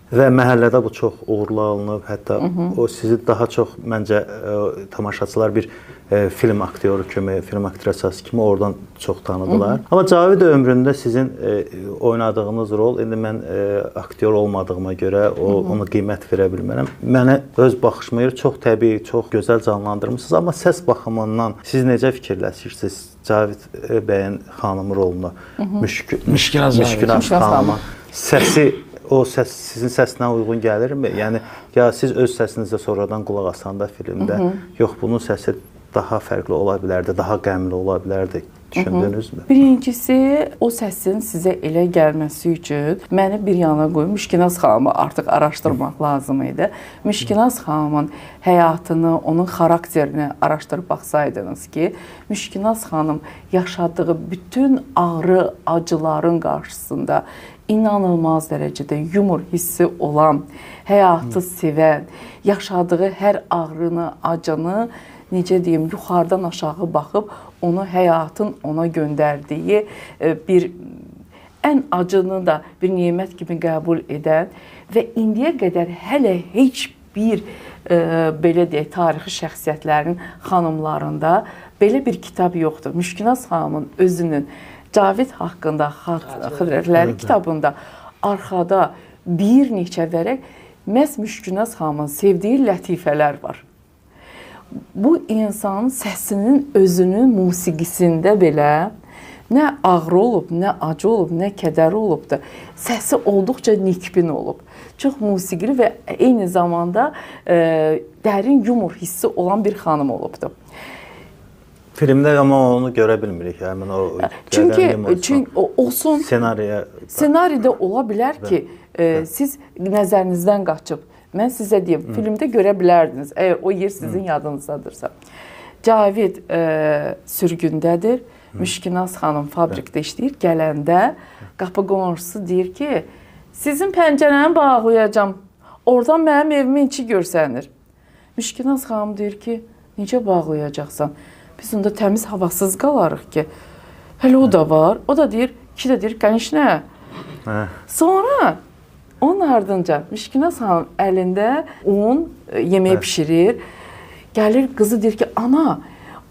Və məhəllədə bu çox uğurlu alınıb. Hətta o sizi daha çox məncə tamaşaçılar bir film aktyoru kimi, film aktrisası kimi oradan çox tanıdılar. Amma Cavid ömründə sizin oynadığınız rol, indi mən aktyor olmadığıma görə ona qiymət verə bilmərəm. Mənə öz baxışmayır, çox təbii, çox gözəl canlandırmışsınız. Amma səs baxımından siz necə fikirləşirsiniz Cavid bəyin xanımı rolunu? Müşkiraz xanımı. Səsi, o səs sizin səsinə uyğun gəlirmi? Yəni, ya siz öz səsinizə sonradan qulaq asanda filmdə, yox, bunun səsi daha fərqli ola bilərdi, daha qəmli ola bilərdi, düşündünüzmü? Birincisi, o səsin sizə elə gəlməsi üçün məni bir yana qoyub, Müşkinaz xanımı artıq araşdırmaq lazım idi. Müşkinaz xanımın həyatını, onun xarakterini araşdırıb baxsaydınız ki, Müşkinaz xanım yaşadığı bütün ağrı, acıların qarşısında inanılmaz dərəcədə yumor hissi olan, həyatı sevən, yaşadığı hər ağrını, acını, necə deyim, yuxarıdan aşağı baxıb onu həyatın ona göndərdiyi bir ən acını da bir nemət kimi qəbul edən və indiyə qədər hələ heç bir belə deyək, tarixi şəxsiyyətlərin xanımlarında belə bir kitab yoxdur. Müşkinaz xanımın özünün Cavid haqqında xatirələri kitabında arxada bir neçə vərəq məhz Müşkinaz xanımın sevdiyi lətifələr var. Bu insanın səsinin özünün musiqisində belə nə ağrı olub, nə acı olub, nə kədəri olubdur. Səsi olduqca nikbin olub. Çox musiqili və eyni zamanda dərin yumor hissi olan bir xanım olubdur. Filmdə amma onu görə bilmirik. Həmin o çünki olsun ssenaridə ola bilər ki, siz nəzərinizdən qaçıb. Mən sizə deyim, filmdə görə bilərdiniz, əgər o yer sizin yadınızdadırsa. Cavid sürgündədir. Müşkinaz xanım fabrikdə işləyir. Gələndə qapı qonşusu deyir ki, sizin pəncərəni bağlayacağam. Oradan mənim evimin içi görsənir. Müşkinaz xanım deyir ki, necə bağlayacaqsan? Biz onda təmiz havasız qalarıq ki. Hələ o da var. O da deyir, ki də deyir, qənişnə. Sonra onun ardınca Müşkinaz xanım əlində un, yemək pişirir. Gəlir, qızı deyir ki, ana,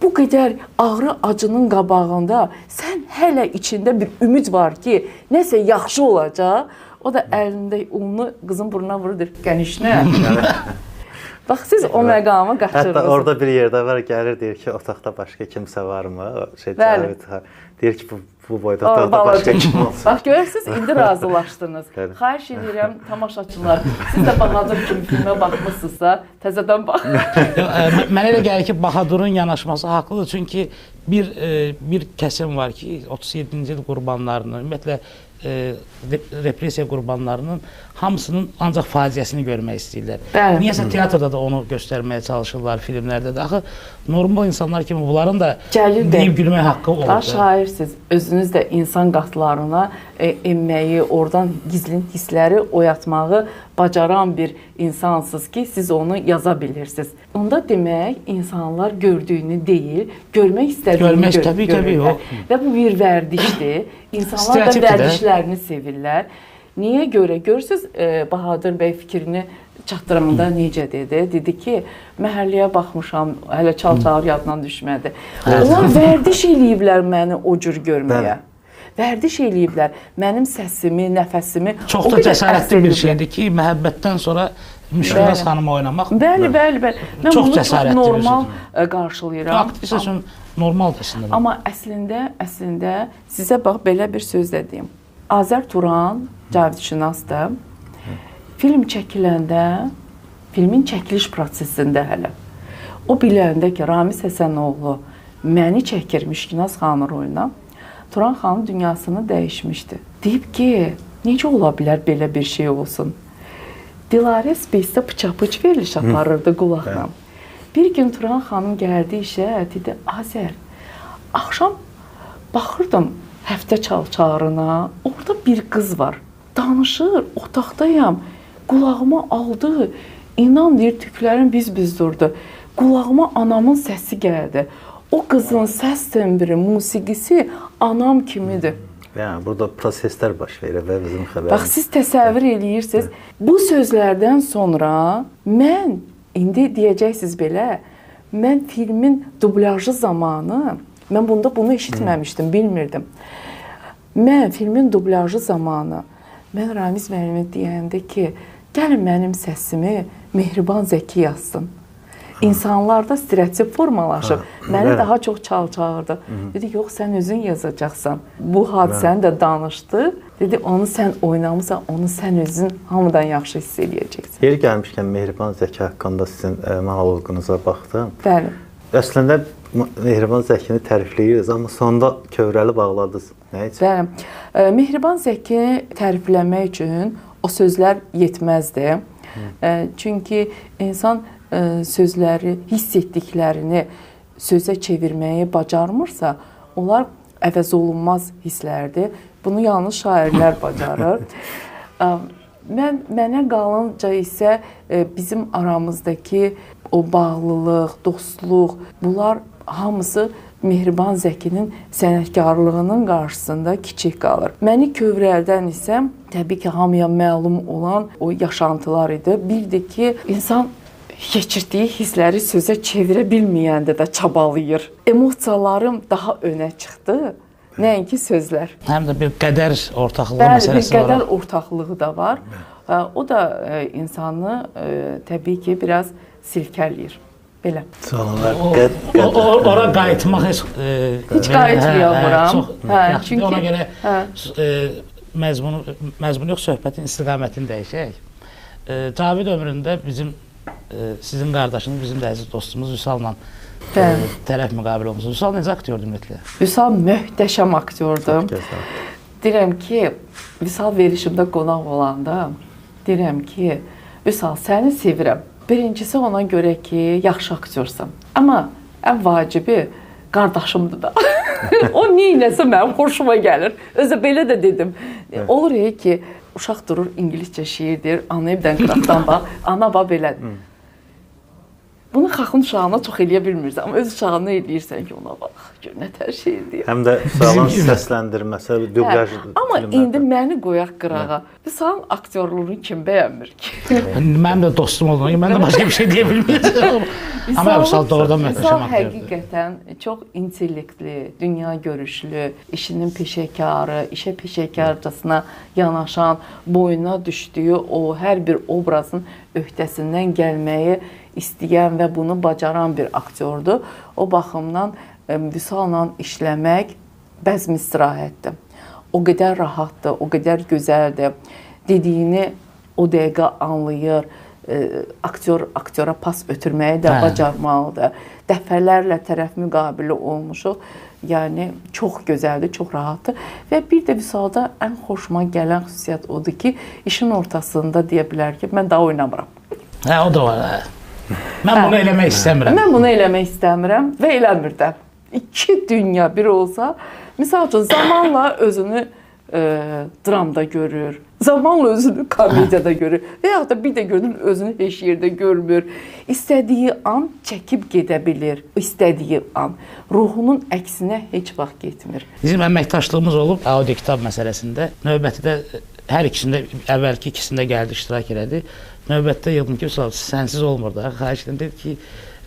bu qədər ağrı acının qabağında sən hələ içində bir ümid var ki, nəsə yaxşı olacaq. O da əlində unu qızın burnuna vurur, deyir, qənişnə. Bax, siz o məqamı qaçırdınız. Hətta orada bir yerdə var, gəlir, deyir ki, otaqda başqa kimsə varmı? Deyir ki, bu boyda otaqda başqa kim olsun. Bax, görürsünüz, indi razılaşdınız. Xahiş edirəm, tamaşaçılar, siz də Bahadur kimi filmə baxmışsınızsa, təzədən bax. Mənə elə gəlir ki, Bahadurun yanaşması haqlıdır. Çünki bir kəsim var ki, 37-ci il qurbanlarını, ümumiyyətlə, repressiya qurbanlarının hamısının ancaq faciəsini görmək istəyirlər. Niyəsə teatrda da onu göstərməyə çalışırlar, filmlərdə də. Axı, normal insanlar kimi bunların da deyib gülmək haqqı olur. Daha şairsiz, özünüz də insan qatlarına enməyi, oradan gizlin hissləri oyatmağı bacaran bir insansınız ki, siz onu yaza bilirsiniz. Onda demək, insanlar gördüyünü deyil, görmək istədiyini görürlər. Və bu bir vərdişdir. İnsanlar da vərdişlərini sevirlər. Niyə görə? Görürsünüz, Bahadur bəy fikrini çatdırımında necə dedi? Dedi ki, məhəlləyə baxmışam, hələ çal-çağır yadından düşmədi. Onlar vərdiş eləyiblər məni o cür görməyə. Vərdiş eləyiblər mənim səsimi, nəfəsimi. Çox da cəsarətli bir şeydir ki, məhəbbətdən sonra Müşkinaz xanımı oynamaq. Bəli. Mən bunu çox normal qarşılayıram. Aktrisa üçün normaldır əslində. Amma əslində sizə bax, belə bir söz də deyim. Azər Turan, Cavidşünasdır. Film çəkiləndə, filmin çəkiliş prosesində hələ. O biləndə ki, Ramiz Həsənoğlu məni çəkir Müşkinaz xanım roluna, Turan xanım dünyasını dəyişmişdi. Deyib ki, necə ola bilər belə bir şey olsun? Dilarə Space'də bıçaq-bıç veriliş aparırdı qulaqla. Bir gün Turan xanım gəldi işə, dedi, Azər, axşam baxırdım həftə çal-çağırına, orada bir qız var, danışır, otaqdayam, qulağıma aldı, inan deyir, tüklərim biz-biz durdu. Qulağıma anamın səsi gəldi. O qızın səs tembri, musiqisi anam kimidir. Yəni, burada proseslər baş verir və bizim xəbərimiz. Bax, siz təsəvvür eləyirsiniz. Bu sözlərdən sonra mən, indi deyəcəksiniz belə, mən filmin dublyajı zamanı, mən bunu eşitməmişdim, bilmirdim. Mən filmin dublyajı zamanı, mən Ramiz müəllimi deyəndə ki, gəlin mənim səsimi Mehriban Zəki yazsın. İnsanlarda stereotip formalaşıb, məni daha çox çal-çağırdı. Dedi, yox, sən özün yazacaqsan. Bu hadisəni də danışdı. Dedi, onu sən oynamısan, onu sən özün hamıdan yaxşı hiss eləyəcəksən. Yeri gəlmişkən Mehriban Zəki haqqında sizin monoloqunuza baxdım. Bəli. Əslində Mehriban Zəkini tərifləyirsiniz, amma sonda kövrəli bağladınız. Nə üçün? Bəli. Mehriban Zəkini tərifləmək üçün o sözlər yetməzdi. Çünki insan sözləri, hiss etdiklərini sözə çevirməyi bacarmırsa, onlar əvəz olunmaz hisslərdir. Bunu yalnız şairlər bacarır. Mənə qalınca isə bizim aramızdakı o bağlılıq, dostluq, bunlar hamısı Mehriban Zəkinin sənətkarlığının qarşısında kiçik qalır. Məni kövrəldən isə təbii ki, hamıya məlum olan o yaşantılar idi. Bir də ki, insan keçirdiyi hissləri sözə çevirə bilməyəndə də çabalayır. Emosiyalarım daha önə çıxdı, nəinki sözlər. Həm də bir qədər ortaqlığı məsələsi var. Bir qədər ortaqlığı da var. O da insanı təbii ki, biraz silkələyir. Belə. Ora qayıtmaq heç qayıtmıram. Çünki ona görə məzmun yox, söhbətin istiqamətini dəyişək. Cavid ömründə sizin qardaşınız, bizim də əziz dostumuz Vüsal'la tərəf müqabilə olmuşsunuz. Vüsal necə aktördür ümumiyyətlə? Vüsal möhtəşəm aktördür. Deyirəm ki, Vüsal verişimdə qonaq olanda deyirəm ki, Vüsal, səni sevirəm. Birincisi ona görə ki, yaxşı aktyorsan. Amma ən vacibi qardaşımdır da. O neynəsə mənim xoşuma gəlir. Özə belə də dedim. Olur ki, uşaq durur, İngiliscə şiir deyir, ana evdən qıraqdan bax, ana bax belədir. Bunu xalqın uşağına çox eləyə bilmirsən, amma öz uşağına eləyirsən ki, ona bax, gör nə tər şey deyir. Həm də Vüsalın səsləndirməsi, dublaj filmlərdə. Amma indi məni qoyaq qırağa. Vüsalın aktyorluğunu kim bəyənmir ki? Mənim də dostum olduğuna görə mən də başqa bir şey deyə bilməyəcəm. Amma Vüsal doğrudan möhtəşəm aktyordur. Vüsal həqiqətən çox intellektli, dünya görüşlü, işinin peşəkarı, işə peşəkarcasına yanaşan, boyuna düşdüyü o hər bir obrazın öhdəsindən gəlməyi istəyən və bunu bacaran bir aktyordur. O baxımdan Vüsal'la işləmək bəzm istirahətdir. O qədər rahatdır, o qədər gözəldir. Dediyini o dəqiqə anlayır. Aktyora pas ötürməyi də bacarmalıdır. Dəfələrlə tərəf müqabili olmuşuq. Yəni, çox gözəldir, çox rahatdır. Və bir də Vüsal'da ən xoşuma gələn xüsusiyyət odur ki, işin ortasında deyə bilər ki, mən daha oynamıram. Hə, o da var. Mən bunu eləmək istəmirəm. Mən bunu eləmək istəmirəm və eləmir də. İki dünya bir olsa, misal üçün zamanla özünü dramda görür, zamanla özünü komediyada görür və ya da bir də görür özünü heç yerdə görmür. İstədiyi an çəkib gedə bilir, istədiyi an. Ruhunun əksinə heç vaxt getmir. Bizim əməkdaşlığımız olub audio kitab məsələsində. Növbəti də hər ikisində, əvvəlki ikisində gəldi, iştirak elədi. Növbətdə yığdım ki, sənsiz olmur da. Xahiş edim, dedi ki,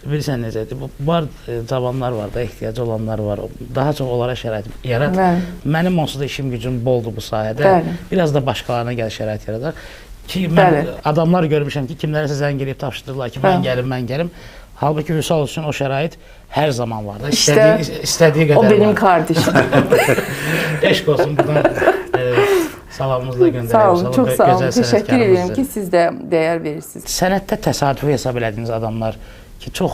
bilirsən necədir, var cavanlar var da, ehtiyacı olanlar var, daha çox onlara şərait yarat. Mənim onsuz da işim gücüm boldur bu sahədə, biraz da başqalarına gəl şərait yaradaq. Ki, mən adamlar görmüşəm ki, kimlərəsə zəng eləyib tapşırdılar ki, mən gəlim. Halbuki Vüsal üçün o şərait hər zaman var da, istədiyi qədər var. O benim kardeşim. Eşq olsun, buradan salamımızı da göndəriyoruz. Sağ olun, çox sağ olun. Təşəkkür edirəm ki, siz də dəyər verirsiniz. Sənətdə təsadüfi hesab elədiyiniz adamlar ki, çox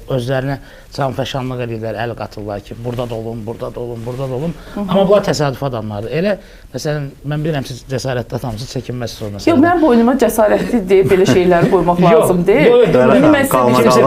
özlərinə canfəşanlıq edirlər, əl qatırlar ki, burada da olun, burada da olun, burada da olun. Amma bunlar təsadüfi adamlardır. Elə, məsələn, mən bilirəm, siz cəsarətli adamsınız, çəkinməzsiniz o məsələdə. Yox, mən boynuma cəsarətli deyib belə şeyləri qoymaq lazım deyil.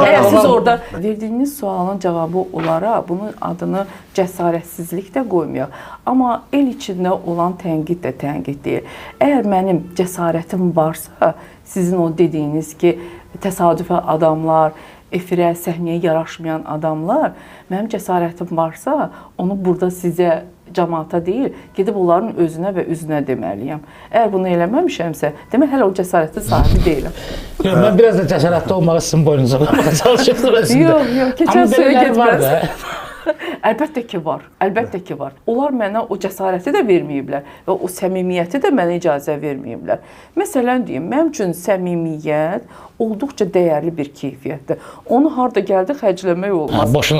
Əgər siz orada verdiyiniz sualın cavabı olaraq, bunun adını cəsarətsizlik də qoymuyor. Amma el içində olan tənqid də tənqid deyil. Əgər mənim cəsarətim varsa, sizin o dediyiniz ki, təsadüfə adamlar, efirə, səhnəyə yaraşmayan adamlar, mənim cəsarətim varsa, onu burada sizə, cəmaata deyil, gedib onların özünə və üzünə deməliyəm. Əgər bunu eləməmişəmsə, demək hələ o cəsarətli sahibi deyiləm. Yox, mən biraz da cəsarətli olmağı sizin boyunuza qoymağa çalışıqdır əslində. Yox, keçən söyə getməz. Əlbəttə ki, var. Əlbəttə ki, var. Onlar mənə o cəsarəti də verməyiblər və o səmimiyyəti də mənə icazə verməyiblər. Məsələn deyim, mənim üçün səmimiyyət olduqca dəyərli bir keyfiyyətdir. Onu harda gəldi xərcləmək olmaz.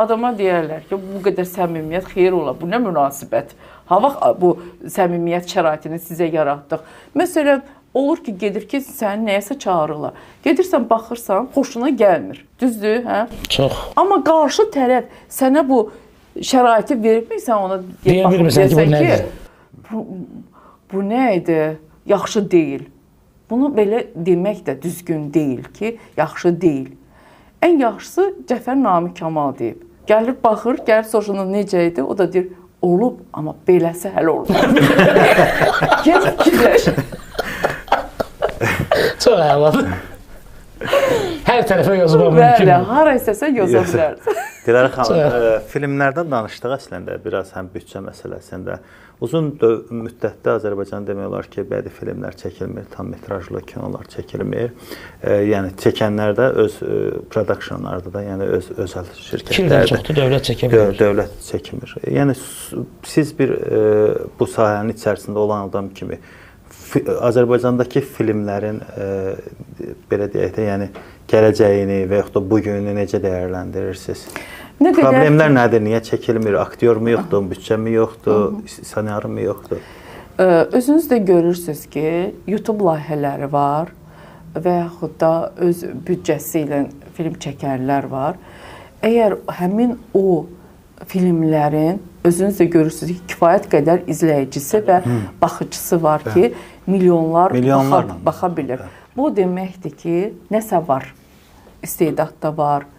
Adama deyərlər ki, bu qədər səmimiyyət xeyir ola, bu nə münasibət. Ha vaxt bu səmimiyyət şəraitini sizə yaratdıq. Məsələn, olur ki, gedir ki, səni nəyəsə çağırırlar. Gedirsən, baxırsan, xoşuna gəlmir. Düzdür, hə? Çox. Amma qarşı tərəf sənə bu şəraiti vermirsən, ona deyirsən ki, bu nə idi? Yaxşı deyil. Bunu belə demək də düzgün deyil ki, yaxşı deyil. Ən yaxşısı Cəfər Namiq Kamal deyib. Gəlir, baxır, gəlib soruşur, necə idi? O da deyir, olub, amma beləsi hələ olmaz. Gəl fikirləş. Çox əladır. Hər tərəfə yozuba mümkün. Bəli, hara istəsən yoza bilərsən. Dilarə xanım, filmlərdən danışdıq əslində, biraz həm büdcə məsələsində. Uzun müddətdə Azərbaycan demək olar ki, bəzi filmlər çəkilmir, tam metrajlı kinolar çəkilmir. Yəni çəkənlər də öz productionlarda da, yəni öz özəl şirkətlərdə. Çoxdur, dövlət çəkmir. Dövlət çəkmir. Yəni siz bir bu sahənin içərisində olan adam kimi Azərbaycandakı filmlərin belə deyək də, yəni gələcəyini və yaxud da bu gününü necə dəyərləndirirsiniz? Problemlər nədir? Niyə çəkilmir? Aktyormu yoxdur, büdcəmi yoxdur, ssenarimi yoxdur? Özünüz də görürsünüz ki, YouTube layihələri var və yaxud da öz büdcəsi ilə film çəkənlər var. Əgər həmin o filmlərin özünüz də görürsünüz ki, kifayət qədər izləyicisi və baxıcısı var ki, milyonlar baxa bilir. Bu deməkdir ki, nəsə var, istedad da var.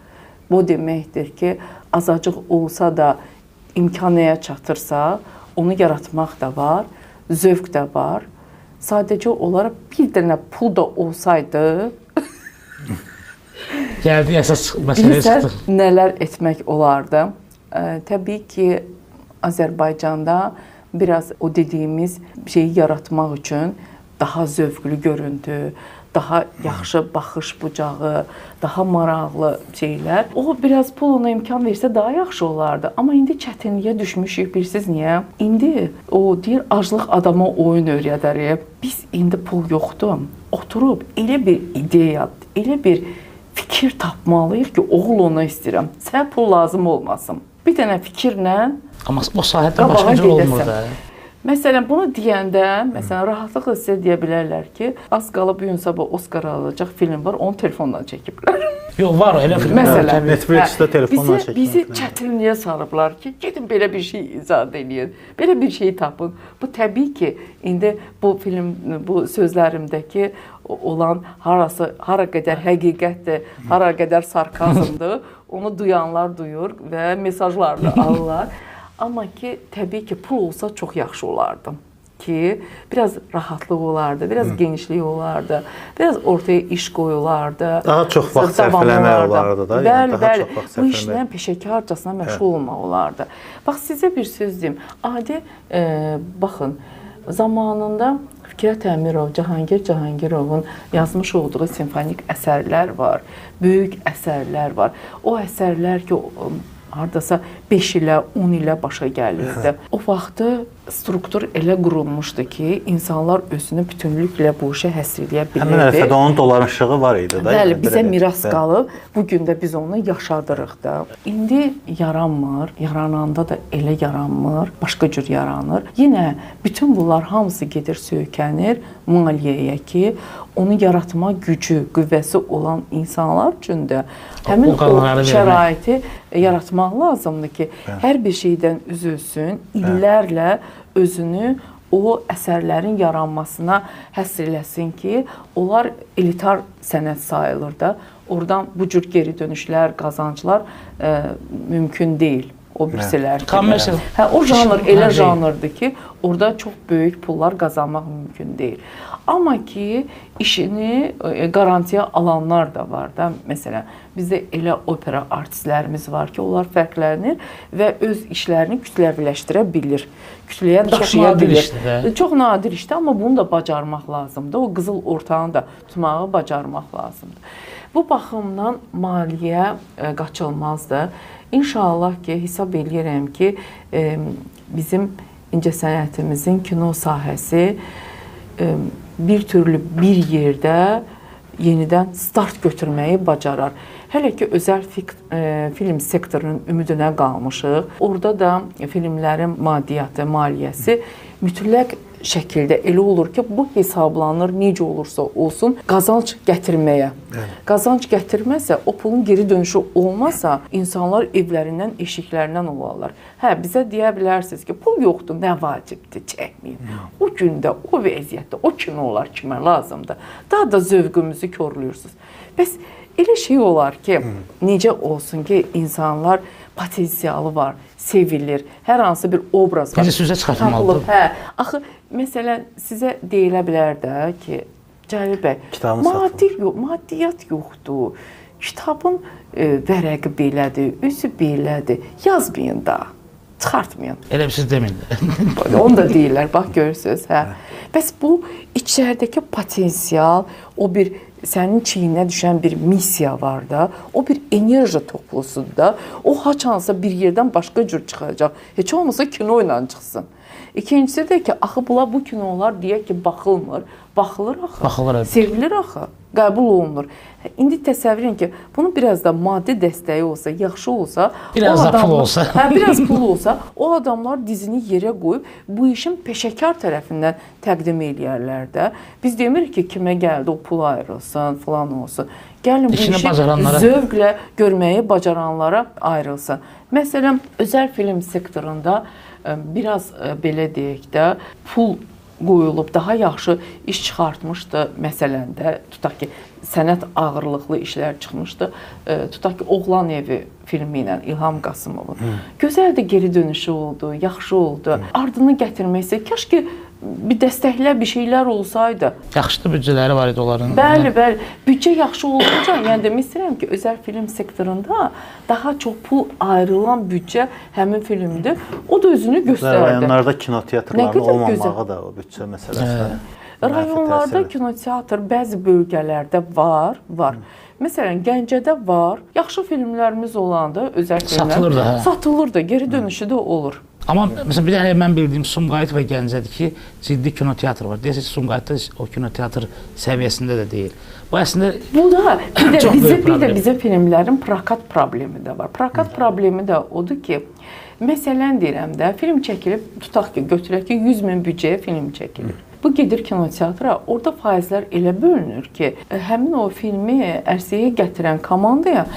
Bu deməkdir ki, azacıq olsa da imkan nəyə çatırsa, onu yaratmaq da var, zövq də var. Sadəcə olaraq bir dənə pul da olsaydı, gəldi əsas məsələyə çıxdıq. Nələr etmək olardı? Təbii ki, Azərbaycanda biraz o dediyimiz şeyi yaratmaq üçün daha zövqlü görüntü, daha yaxşı baxış bucağı, daha maraqlı şeylər. O biraz pul ona imkan versə daha yaxşı olardı. Amma indi çətinliyə düşmüşük, bilirsiniz niyə? İndi o deyir, aclıq adama oyun öyrədərik. Biz indi pul yoxdur. Oturub elə bir ideya, elə bir fikir tapmalıyıq ki, oğul ona istəyirəm. Sənə pul lazım olmasın. Bir dənə fikirlə amma o sahədə başqa cür olmur da. Məsələn, bunu deyəndə, məsələn, rahatlıqla sizə deyə bilərlər ki, az qalıb bu gün sabah Oskar alacaq film var, onu telefondan çəkiblər. Yox, var elə filmlər. Məsələn, Netflix-də telefondan çəkiblər. Bizi çətinliyə salıblar ki, gedin belə bir şey izah edin, belə bir şey tapın. Bu təbii ki, indi bu film, bu sözlərimdəki olan hara qədər həqiqətdir, hara qədər sarkazmdır, onu duyanlar duyur və mesajlarını alırlar. Amma ki, təbii ki, pul olsa çox yaxşı olardı ki, biraz rahatlıq olardı, biraz genişlik olardı, biraz ortaya iş qoyulardı. Daha çox vaxt sərfələmək olardı da. Bəli, bu işlə peşəkarcasına məşğul olmaq olardı. Bax, sizə bir söz deyim. Adi, baxın, zamanında Fikrət Əmirov, Cahangir Cahangirovun yazmış olduğu simfonik əsərlər var, böyük əsərlər var. O əsərlər ki, hardasa 5 ilə, 10 ilə başa gəlirdi. O vaxtı struktur elə qurulmuşdu ki, insanlar özünü bütünlüklə bu işə həsr edə bilirdi. Həmin ərəfədə onun dolanışığı var idi da. Bəli, bizə miras qalıb. Bugün də biz onu yaşadırıq da. İndi yaranmır, yarananda da elə yaranmır, başqa cür yaranır. Yenə bütün bunlar hamısı gedir, söykənir maliyyəyə ki, onu yaratma gücü, qüvvəsi olan insanlar üçün də həmin o şəraiti yaratmaq lazımdır ki, hər bir şeydən üzülsün, illərlə özünü o əsərlərin yaranmasına həsr eləsin ki, onlar elitar sənət sayılır da. Oradan bu cür geri dönüşlər, qazanclar mümkün deyil. O birisilər kimi. O janr elə janrdır ki, orada çox böyük pullar qazanmaq mümkün deyil. Amma ki, işini qarantiya alanlar da var da. Məsələn, bizdə elə opera artistlərimiz var ki, onlar fərqlənir və öz işlərini kütləviləşdirə bilir. Kütləyə daşıya bilir. Çox nadir işdir, amma bunu da bacarmaq lazımdır. O qızıl ortanı da tutmağı bacarmaq lazımdır. Bu baxımdan maliyyə qaçılmazdır. İnşallah ki, hesab edirəm ki, bizim incəsənətimizin kino sahəsi bir türlü bir yerdə yenidən start götürməyi bacarar. Hələ ki, özəl film sektorunun ümidinə qalmışıq. Orada da filmlərin maddiyyatı, maliyyəsi mütləq şəkildə elə olur ki, bu hesablanır, necə olursa olsun, qazanc gətirməyə. Qazanc gətirməsə, o pulun geri dönüşü olmasa, insanlar evlərindən, eşiklərindən olarlar. Hə, bizə deyə bilərsiniz ki, pul yoxdur, nə vacibdir, çəkməyin. O gündə, o vəziyyətdə, o kinolar kimə lazımdır. Daha da zövqümüzü körlüyorsunuz. Bəs elə şey olar ki, necə olsun ki, insanlar potensialı var, sevilir, hər hansı bir obraz var. Necə sözə çıxartmalıdır? Hə, axı, məsələn, sizə deyilə bilər də ki, Cəlil bəy, maddiyyat yoxdur, kitabın vərəqi belədir, üzü belədir. Yazmayın da, çıxartmayın. Elə bir siz deməyin. Onu da deyirlər, bax görürsünüz, hə. Bəs bu içəridəki potensial, o bir sənin çiyninə düşən bir missiya var da, o bir enerji toplusudur. O haçansa bir yerdən başqa cür çıxacaq. Heç olmasa kino ilə çıxsın. İkincisi də ki, axı bunlar bu kinolar deyək ki, baxılmır. Baxılır axı. Baxılır. Sevilir axı. Qəbul olunur. İndi təsəvvür edin ki, bunun biraz da maddi dəstəyi olsa, yaxşı olsa, biraz da pul olsa. Hə, biraz pul olsa, o adamlar dizini yerə qoyub bu işin peşəkar tərəfindən təqdim eləyərlər də. Biz demirik ki, kimə gəldi o pul ayrılsın, falan olsun. Gəlin bu işi zövqlə görməyi bacaranlara ayrılsın. Məsələn, özəl film sektorunda biraz belə deyək də, pul qoyulub, daha yaxşı iş çıxartmışdı. Məsələn də, tutaq ki, sənət ağırlıqlı işlər çıxmışdı. Tutaq ki, Oğlan Evi filmi ilə İlham Qasımovun. Gözəl də geri dönüşü oldu, yaxşı oldu. Ardını gətirməksə, kaş ki, bir dəstəklər, bir şeylər olsaydı. Yaxşı da büdcələri var idi onların. Bəli, bəli. Büdcə yaxşı olunca, yəni demək istəyirəm ki, özəl film sektorunda daha çox pul ayrılan büdcə həmin filmdir. O da özünü göstərdi. Rayonlarda kinoteatrların olmamağı da o büdcə məsələsi. Rayonlarda kinoteatr bəzi bölgələrdə var. Məsələn, Gəncədə var. Yaxşı filmlərimiz olanda, özəl filmlər satılır da, geri dönüşü də olur. Amma məsələn, bir dənə mən bildiyim Sumqayıt və Gəncədir ki, ciddi kinoteatr var. Deyəsiniz, Sumqayıtda o kinoteatr səviyyəsində də deyil. Bu əslində bu da bir də bizə filmlərin prokat problemi də var. Prokat problemi də odur ki, məsələn deyirəm də, film çəkilib, tutaq ki, götürək ki, 100 min büdcəyə film çəkilib. Bu gedir kinoteatra, orada faizlər elə bölünür ki, həmin o filmi ərsəyə gətirən komandaya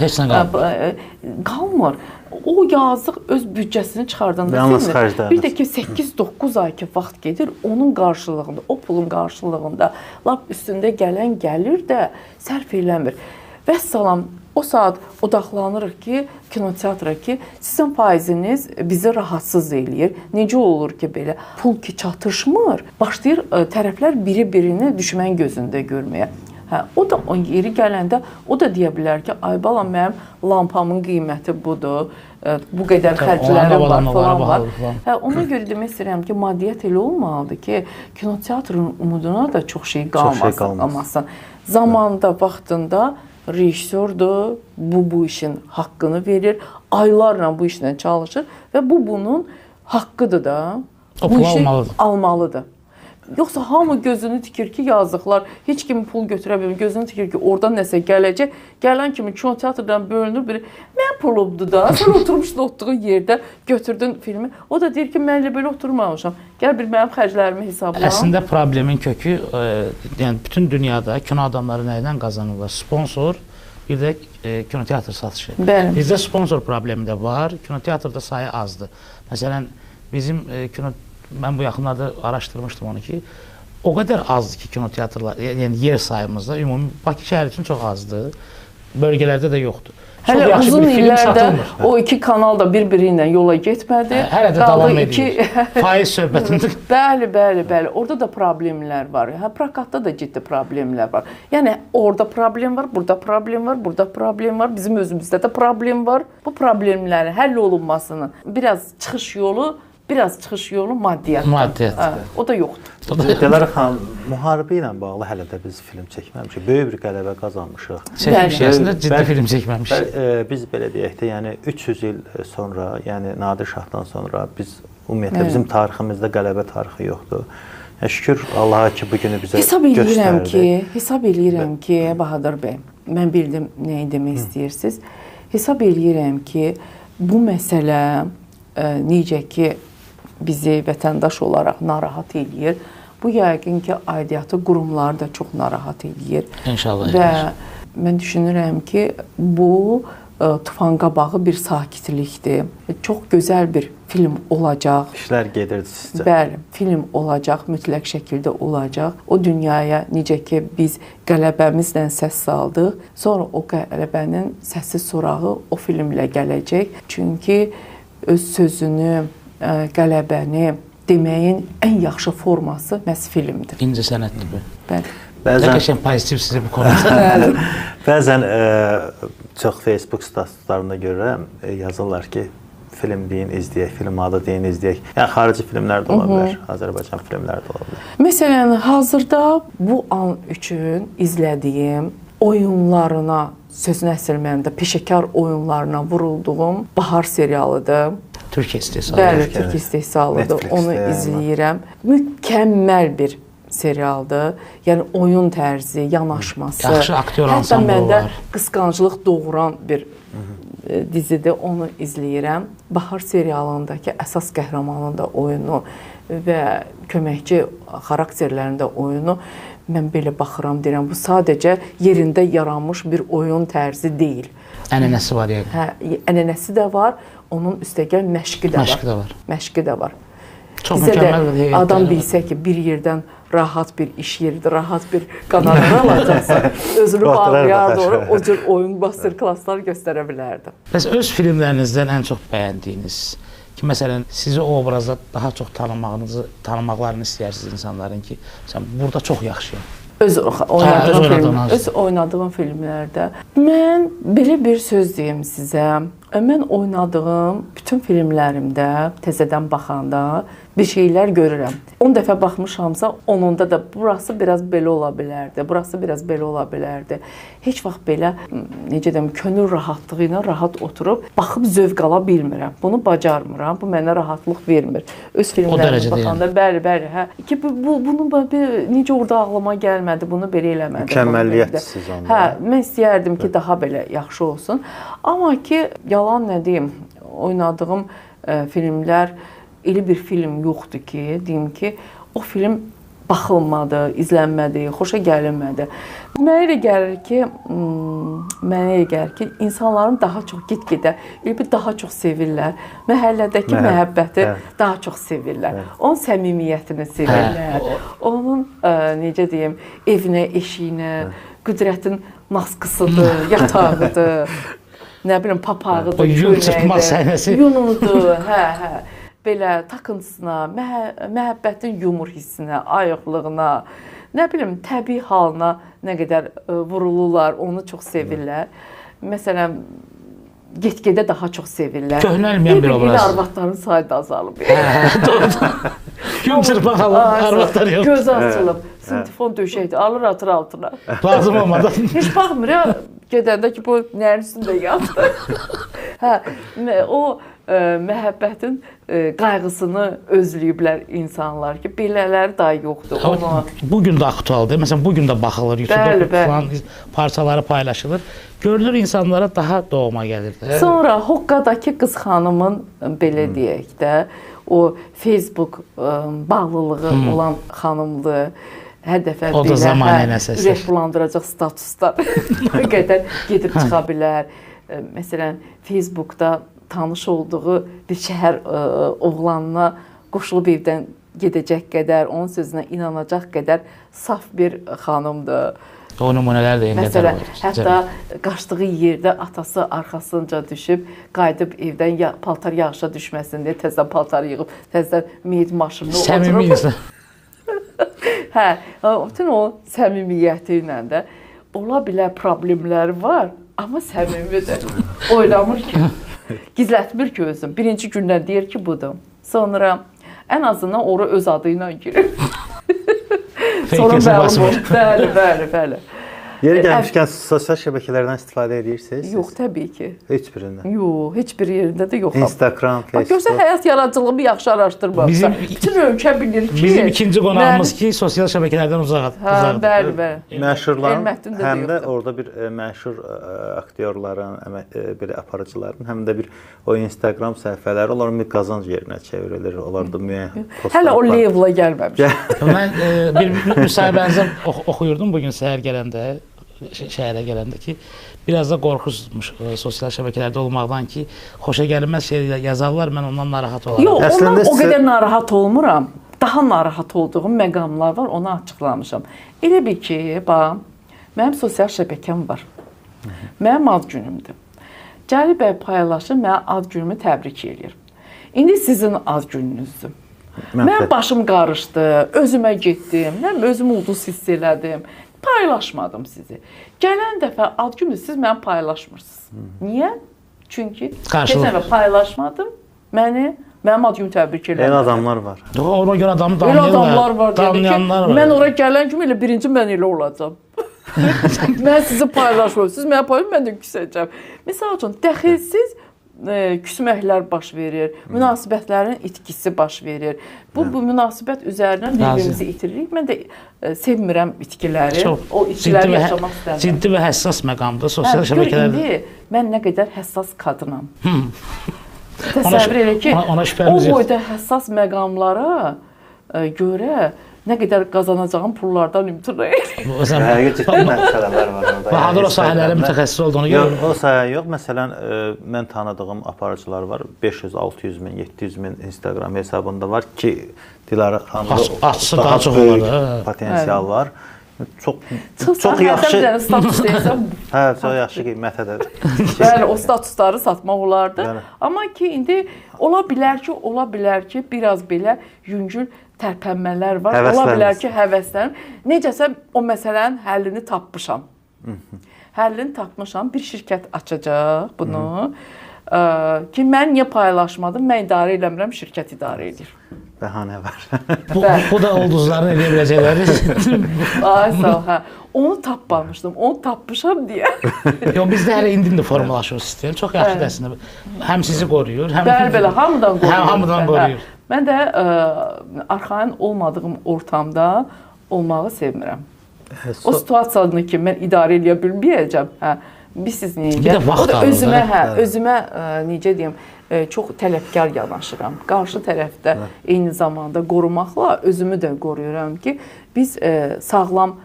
qalmır. O yazıq öz büdcəsini çıxardanda filmi, bir də ki 8-9 ay ki vaxt gedir, onun qarşılığında, o pulun qarşılığında lap üstündə gələn gəlir də sərf eləmir. Vəssalam, o saat odaqlanırıq ki, kinoteatra ki, sizin faiziniz bizi rahatsız eləyir. Necə olur ki, belə pul ki çatışmır, başlayır tərəflər biri-birini düşmən gözündə görməyə. Hə, o da o yeri gələndə o da deyə bilər ki, ay balam, mənim lampamın qiyməti budur, bu qədər xərclərim var, falan var. Hə, ona görə demək istəyirəm ki, maddiyyat elə olmalıdır ki, kinoteatrın umuduna da çox şey qalmasın. Zamanda, vaxtında rejissordur, bu işin haqqını verir, aylarla bu işlə çalışır və bunun haqqıdır da. O pul almalıdır. Yoxsa hamı gözünü tikir ki, yazıqlar, heç kimi pul götürə bilmir, gözünü tikir ki, oradan nəsə gələcək. Gələn kimi kinoteatrdan bölünür, biri, mən pulumdur da, sən oturmuşdun otduğun yerdə, götürdün filmi. O da deyir ki, mən elə belə oturmamışam, gəl bir mənim xərclərimi hesablayam. Əslində problemin kökü, yəni bütün dünyada kino adamları nəyindən qazanırlar? Sponsor, bir də kinoteatr satışı. Bizdə sponsor problemi də var, kinoteatrda sayı azdır. Məsələn, bizim mən bu yaxınlarda araşdırmışdım onu ki, o qədər azdır ki, kinoteatrlar, yəni yer sayımızda ümumi Bakı şəhəri üçün çox azdır, bölgələrdə də yoxdur. Hələ uzun illərdə o iki kanal da bir-biri ilə yola getmədi. Hələ də davam edir. Faiz söhbətində. Bəli. Orada da problemlər var. Prokatda da ciddi problemlər var. Yəni orada problem var, burada problem var, burada problem var, bizim özümüzdə də problem var. Bu problemlərin həll olunmasının biraz çıxış yolu maddiyyat. O da yoxdur. Dilarə xanım, müharibə ilə bağlı hələ də biz film çəkməmişik. Böyük bir qələbə qazanmışıq. Əslində ciddi film çəkməmişik. Biz belə deyək də, yəni 300 il sonra, yəni Nadir Şahdan sonra biz ümumiyyətlə bizim tariximizdə qələbə tarixi yoxdur. Şükür Allaha ki, bu günü bizə göstərdi. Hesab eləyirəm ki, Bahadır bəy, mən bildim nəyi demək istəyirsiniz. Hesab eləyirəm ki, bu məsələ necə ki, bizi vətəndaş olaraq narahat eləyir. Bu yəqin ki, aidiyyatı qurumları da çox narahat eləyir. İnşallah. Və mən düşünürəm ki, bu tufan qabağı bir sakitlikdir. Çox gözəl bir film olacaq. İşlər gedirdi sizcə? Bəli, film olacaq, mütləq şəkildə olacaq. O dünyaya necə ki, biz qələbəmizlə səs saldıq, sonra o qələbənin səsi sorağı o filmlə gələcək. Çünki öz sözünü, qələbəni deməyin ən yaxşı forması məhz filmdir. İncə sənətdir bu. Bəli. Nə qəşəng pozitiv sizi bu konuda. Bəzən çox Facebook statuslarında görürəm, yazırlar ki, film deyin, izləyək, film adı deyin, izləyək. Yəni xarici filmlər də ola bilər, Azərbaycan filmləri də ola bilər. Məsələn, hazırda bu an üçün izlədiyim oyunlarına, sözün əsl mənada peşəkar oyunlarına vurulduğum Bahar serialıdır. Türkiyə istehsalı. Bəli, Türkiyə istehsalıdır. Onu izləyirəm. Mükəmməl bir serialdır. Yəni oyun tərzi, yanaşması. Yaxşı aktyor ansamblı var. Hətta məndə qısqanclıq doğuran bir dizidir. Onu izləyirəm. Bahar serialındakı əsas qəhrəmanın da oyunu və köməkçi xarakterlərinin də oyunu mən belə baxıram, deyirəm, bu sadəcə yerində yaranmış bir oyun tərzi deyil. Ənənəsi var yəni. Hə, ənənəsi də var, onun üstəgəl məşqi də var. Məşqi də var. Çox Bizə mükəmməl bir heyətlər. adam bilsə ki, bir yerdən rahat bir iş yeridir, rahat bir qanarlar alacaqsa, özünü bağlayar doğru o cür oyun master klasslar göstərə bilərdi. Bəs öz filmlərinizdən ən çox bəyəndiyiniz ki, məsələn, sizi o obraza daha çox tanımaqlarını istəyirsiniz insanların ki, sən burada çox yaxşıyam. Öz oynadığım filmlərdə mən belə bir söz deyim sizə. Mən oynadığım bütün filmlərimdə təzədən baxanda bir şeylər görürəm. 10 dəfə baxmışamsa, 10-unda da burası biraz belə ola bilərdi, burası biraz belə ola bilərdi. Heç vaxt belə, necə deyim, könül rahatlığı ilə rahat oturub baxıb zövq ala bilmirəm. Bunu bacarmıram, bu mənə rahatlıq vermir. Öz filmlərimə baxanda, bəli, hə. Ki bunu necə orada ağlıma gəlmədi, bunu belə eləmədim. Mükəmməliyyətsiz onda. Hə, mən istəyərdim ki, daha belə yaxşı olsun. Amma ki, yalan nə deyim, oynadığım filmlər elə bir film yoxdur ki, deyim ki, o film baxılmadı, izlənmədi, xoşa gəlinmədi. Mənə elə gəlir ki, insanların daha çox get-gedə, elə bir daha çox sevirlər. Məhəllədəki məhəbbəti daha çox sevirlər. Onun səmimiyyətini sevirlər. Onun, necə deyim, evinə, eşiyinə, Qüdrətin maskısıdır, yatağıdır, nə bilim, papağıdır, köynəyidir, yunudur, hə. Belə takıntısına, məhəbbətin yumur hissinə, ayıqlığına, nə bilim, təbii halına nə qədər vurulurlar, onu çox sevirlər. Məsələn, get-gedə daha çox sevirlər. Köhnəlməyən bir obraz. Bir arvadların sayı da azalıb. Gün çırpaq arvadlar yox. Göz açılıb, sintifon döşəkdir, alır atır altına. Lazım olmadan. Heç baxmır ya, gedəndə ki, bu nəyin üstündə yatdı. Hə, o məhəbbətin qayğısını özləyiblər insanlar ki, belələri daha yoxdur. Bugün də aktualdır. Məsələn, bugün də baxılır, YouTube'da falan parçaları paylaşılır. Görünür, insanlara daha doğma gəlir. Sonra Hoqqadakı qız xanımın, belə deyək də, o Facebook bağlılığı olan xanımdır. Hər dəfə belə ürəkbulandıracaq statuslar o qədər gedib çıxa bilər. Məsələn, Facebookda tanış olduğu bir şəhər oğlanına qoşulub evdən gedəcək qədər, onun sözünə inanacaq qədər saf bir xanımdır. O nümunələr də eyni qədər var. Hətta qaçdığı yerdə atası arxasınca düşüb, qayıdıb evdən paltar yağışa düşməsin deyə təzədən paltarı yığıb, təzədən meyit maşınını oturub. Səmimi insan. Hə, bütün o səmimiyyəti ilə də ola bilər problemləri var, amma səmimidir. Oynamır ki, gizlətmir ki özüm. Birinci gündən deyir ki, budur. Sonra ən azından ora öz adı ilə girir. Sonra məlum olur. Bəli. Yeri gəlmişkən sosial şəbəkələrdən istifadə edirsiniz? Yox, təbii ki. Heç birindən? Yox, heç bir yerində də yoxam. Instagram, Facebook. Görsən, həyat yaradıcılığımı yaxşı araşdırmamışam. Bütün ölkə bilir ki... Bizim ikinci qonağımız ki, sosial şəbəkələrdən uzaqdır. Bəli. Məşhurların, həm də orada bir məşhur aktyorların, belə aparıcıların, həm də bir o Instagram səhifələri, onların bir qazanc yerinə çevrilir. Onlar da müəyyən postlar var. Hələ o level'a gəlməmişəm. Mən bir müsahibənizə oxuyurdum bugün səhər gələndə, şəhərə gələndə ki, biraz da qorxursunuz sosial şəbəkələrdə olmaqdan ki, xoşa gəlməz şey yazarlar, mən ondan narahat olaram. Yox, ondan o qədər narahat olmuram. Daha narahat olduğum məqamlar var, onu açıqlamışam. Elə bil ki, bax, mənim sosial şəbəkəm var. Mənim ad günümdür. Cəlil bəy paylaşır, mənim ad günümü təbrik edir. İndi sizin ad gününüzdür. Mən başım qarışdı, özümə getdim, özüm ulduz hiss elədim. paylaşmadım sizi. Gələn dəfə ad günü siz məni paylaşmırsınız. Niyə? Çünki keçən dəfə paylaşmadım. Mənim ad günümü təbrik edirəm. Elə adamlar var. Ona görə adamı Elə adamlar var dedi ki, danlayanlar var. mən ora gələn kimi elə birinci mən elə olacağam. Mən sizi paylaşmıram, siz mənə paylaşın, mən də küsəcəm. Məsəl üçün, dəxilsiz küsməklər baş verir, münasibətlərin itkisi baş verir. Bu münasibət üzərindən bir-birimizi itiririk. Mən də sevmirəm itkiləri, o itkiləri yaşamaq istəmirəm. Ciddi və həssas məqamda sosial şəbəkələrdə. İndi mən nə qədər həssas qadınam. Təsəvvür elə ki, o boyda həssas məqamlara görə nə qədər qazanacağım pullardan imtina edirəm. Ciddi məsələlər var orada. Bahadır o sahələrə mütəxəssis olduğunu görürəm. O sahə yox. Məsələn, mən tanıdığım aparıcılar var. 500-600 min, 700 min Instagram hesabında var ki, Dilara xanımda daha çox olar. Potensial var. Çox yaxşı status desəm. Hə, çox yaxşı qiymətədir. Bəli, o statusları satmaq olardı. Amma ki, indi ola bilər ki, biraz belə yüngül tərpənmələr var. Ola bilər ki, həvəslərim. Necəsə o məsələnin həllini tapmışam. Həllini tapmışam. Bir şirkət açacaq bunu. Ki, mən niyə paylaşmadım? Mən idarə eləmirəm, şirkət idarə edir. Bəhanə var. Bu da ulduzların eləyə biləcəkləri. Ay, sağ ol, hə. Onu tapmamışdım, onu tapmışam deyə. Yox, bizdə hələ indi formalaşır sistem. Çox yaxşıdır əslində. Həm sizi qoruyur, həm... Belə, hamıdan qoruyur. Hamıdan qoruyur. Mən də arxayın olmadığım ortamda olmağı sevmirəm. O situasiyanı ki, mən idarə edə bilməyəcəm. Siz necə? Bir də vaxt alır. Özümə, necə deyim, çox tələbkar yanaşıram. Qarşı tərəfdə eyni zamanda qorumaqla özümü də qoruyuram ki, biz sağlam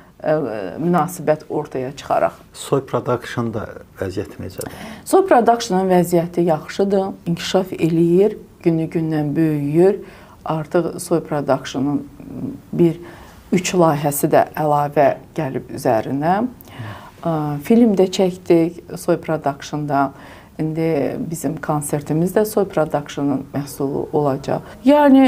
münasibət ortaya çıxaraq. Soy Production-da vəziyyət necədir? Soy Production-ın vəziyyəti yaxşıdır, inkişaf eləyir, günü-gündən böyüyür. Artıq Soy Production-ın bir 3 layihəsi də əlavə gəlib üzərinə. Film də çəkdik Soy Production-da. İndi bizim konsertimiz də Soy Production-ın məhsulu olacaq. Yəni,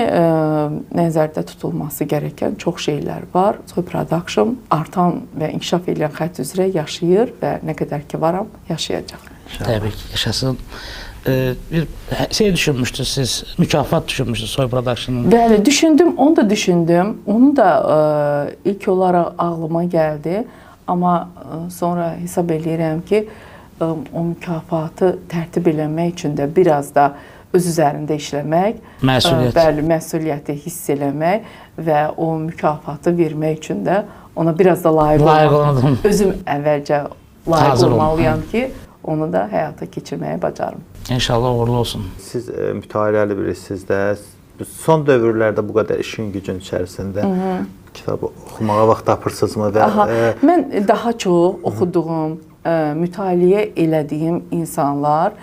nəzərdə tutulması gərəkən çox şeylər var. Soy Production artan və inkişaf edən xətt üzrə yaşayır və nə qədər ki varam, yaşayacaq. Təbii ki, yaşasın. Bir şey düşünmüşdünüz siz, mükafat düşünmüşdünüz Soy Production-ın. Bəli, düşündüm, onu da düşündüm. Onu da ilk olaraq ağlıma gəldi. Amma sonra hesab eləyirəm ki, o mükafatı tərtib eləmək üçün də biraz da öz üzərində işləmək, məsuliyyəti hiss eləmək və o mükafatı vermək üçün də ona biraz da layiq olmalıyam. Özüm əvvəlcə layiq olmalıyam ki, onu da həyata keçirməyi bacarım. İnşallah uğurlu olsun. Siz mütaliəli birisiniz də. Son dövrlərdə bu qədər işin gücün içərisində kitab oxumağa vaxt tapırsınızmı? Mən daha çox oxuduğum, mütaliə elədiyim insanlar,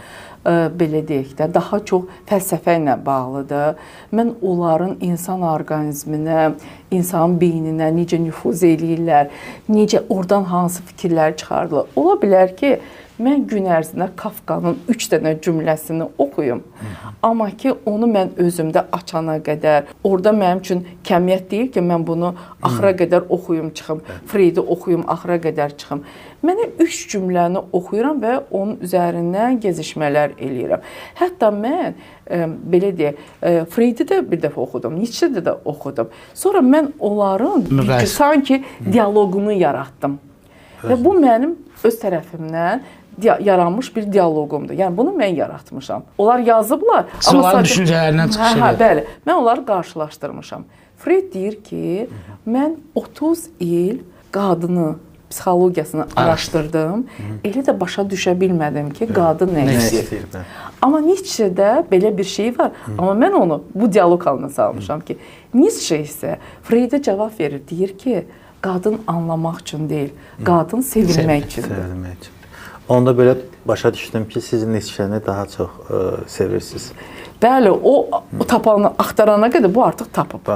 belə deyək də, daha çox fəlsəfə ilə bağlıdır. Mən onların insan orqanizminə, insan beyninə necə nüfuz eləyirlər, necə oradan hansı fikirlər çıxardılar. Ola bilər ki, mən gün ərzində Kafkanın 3 dənə cümləsini oxuyum. Amma ki, onu mən özümdə açana qədər, orada mənim üçün kəmiyyət deyil ki, mən bunu axıra qədər oxuyum, çıxım, Freudi oxuyum, axıra qədər çıxım. Mənə 3 cümləni oxuyuram və onun üzərindən gezişmələr eləyirəm. Hətta mən, belə deyək, Freudi də bir dəfə oxudum, Nietzsche-də də oxudum. Sonra mən onların sanki dialoqunu yaratdım. Və bu mənim öz tərəfimdən yaranmış bir dialoqumdur. Yəni, bunu mən yaratmışam. Onlar yazıblar. Siz onların düşüncələrindən çıxış edir. Bəli, mən onları qarşılaşdırmışam. Freud deyir ki, mən 30 il qadını, psixologiyasını araşdırdım. Elə də başa düşə bilmədim ki, qadın nə istəyir. Amma Nietzsche-də belə bir şey var. Amma mən onu bu dialoq halına salmışam ki, Nietzsche isə Freud-ə cavab verir. Deyir ki, qadın anlamaq üçün deyil, qadın sevilmək üçündür. Onda belə başa düşdüm ki, siz Nietzsche-ni daha çox sevirsiniz. Bəli, o tapanı axtarana qədər bu artıq tapıb.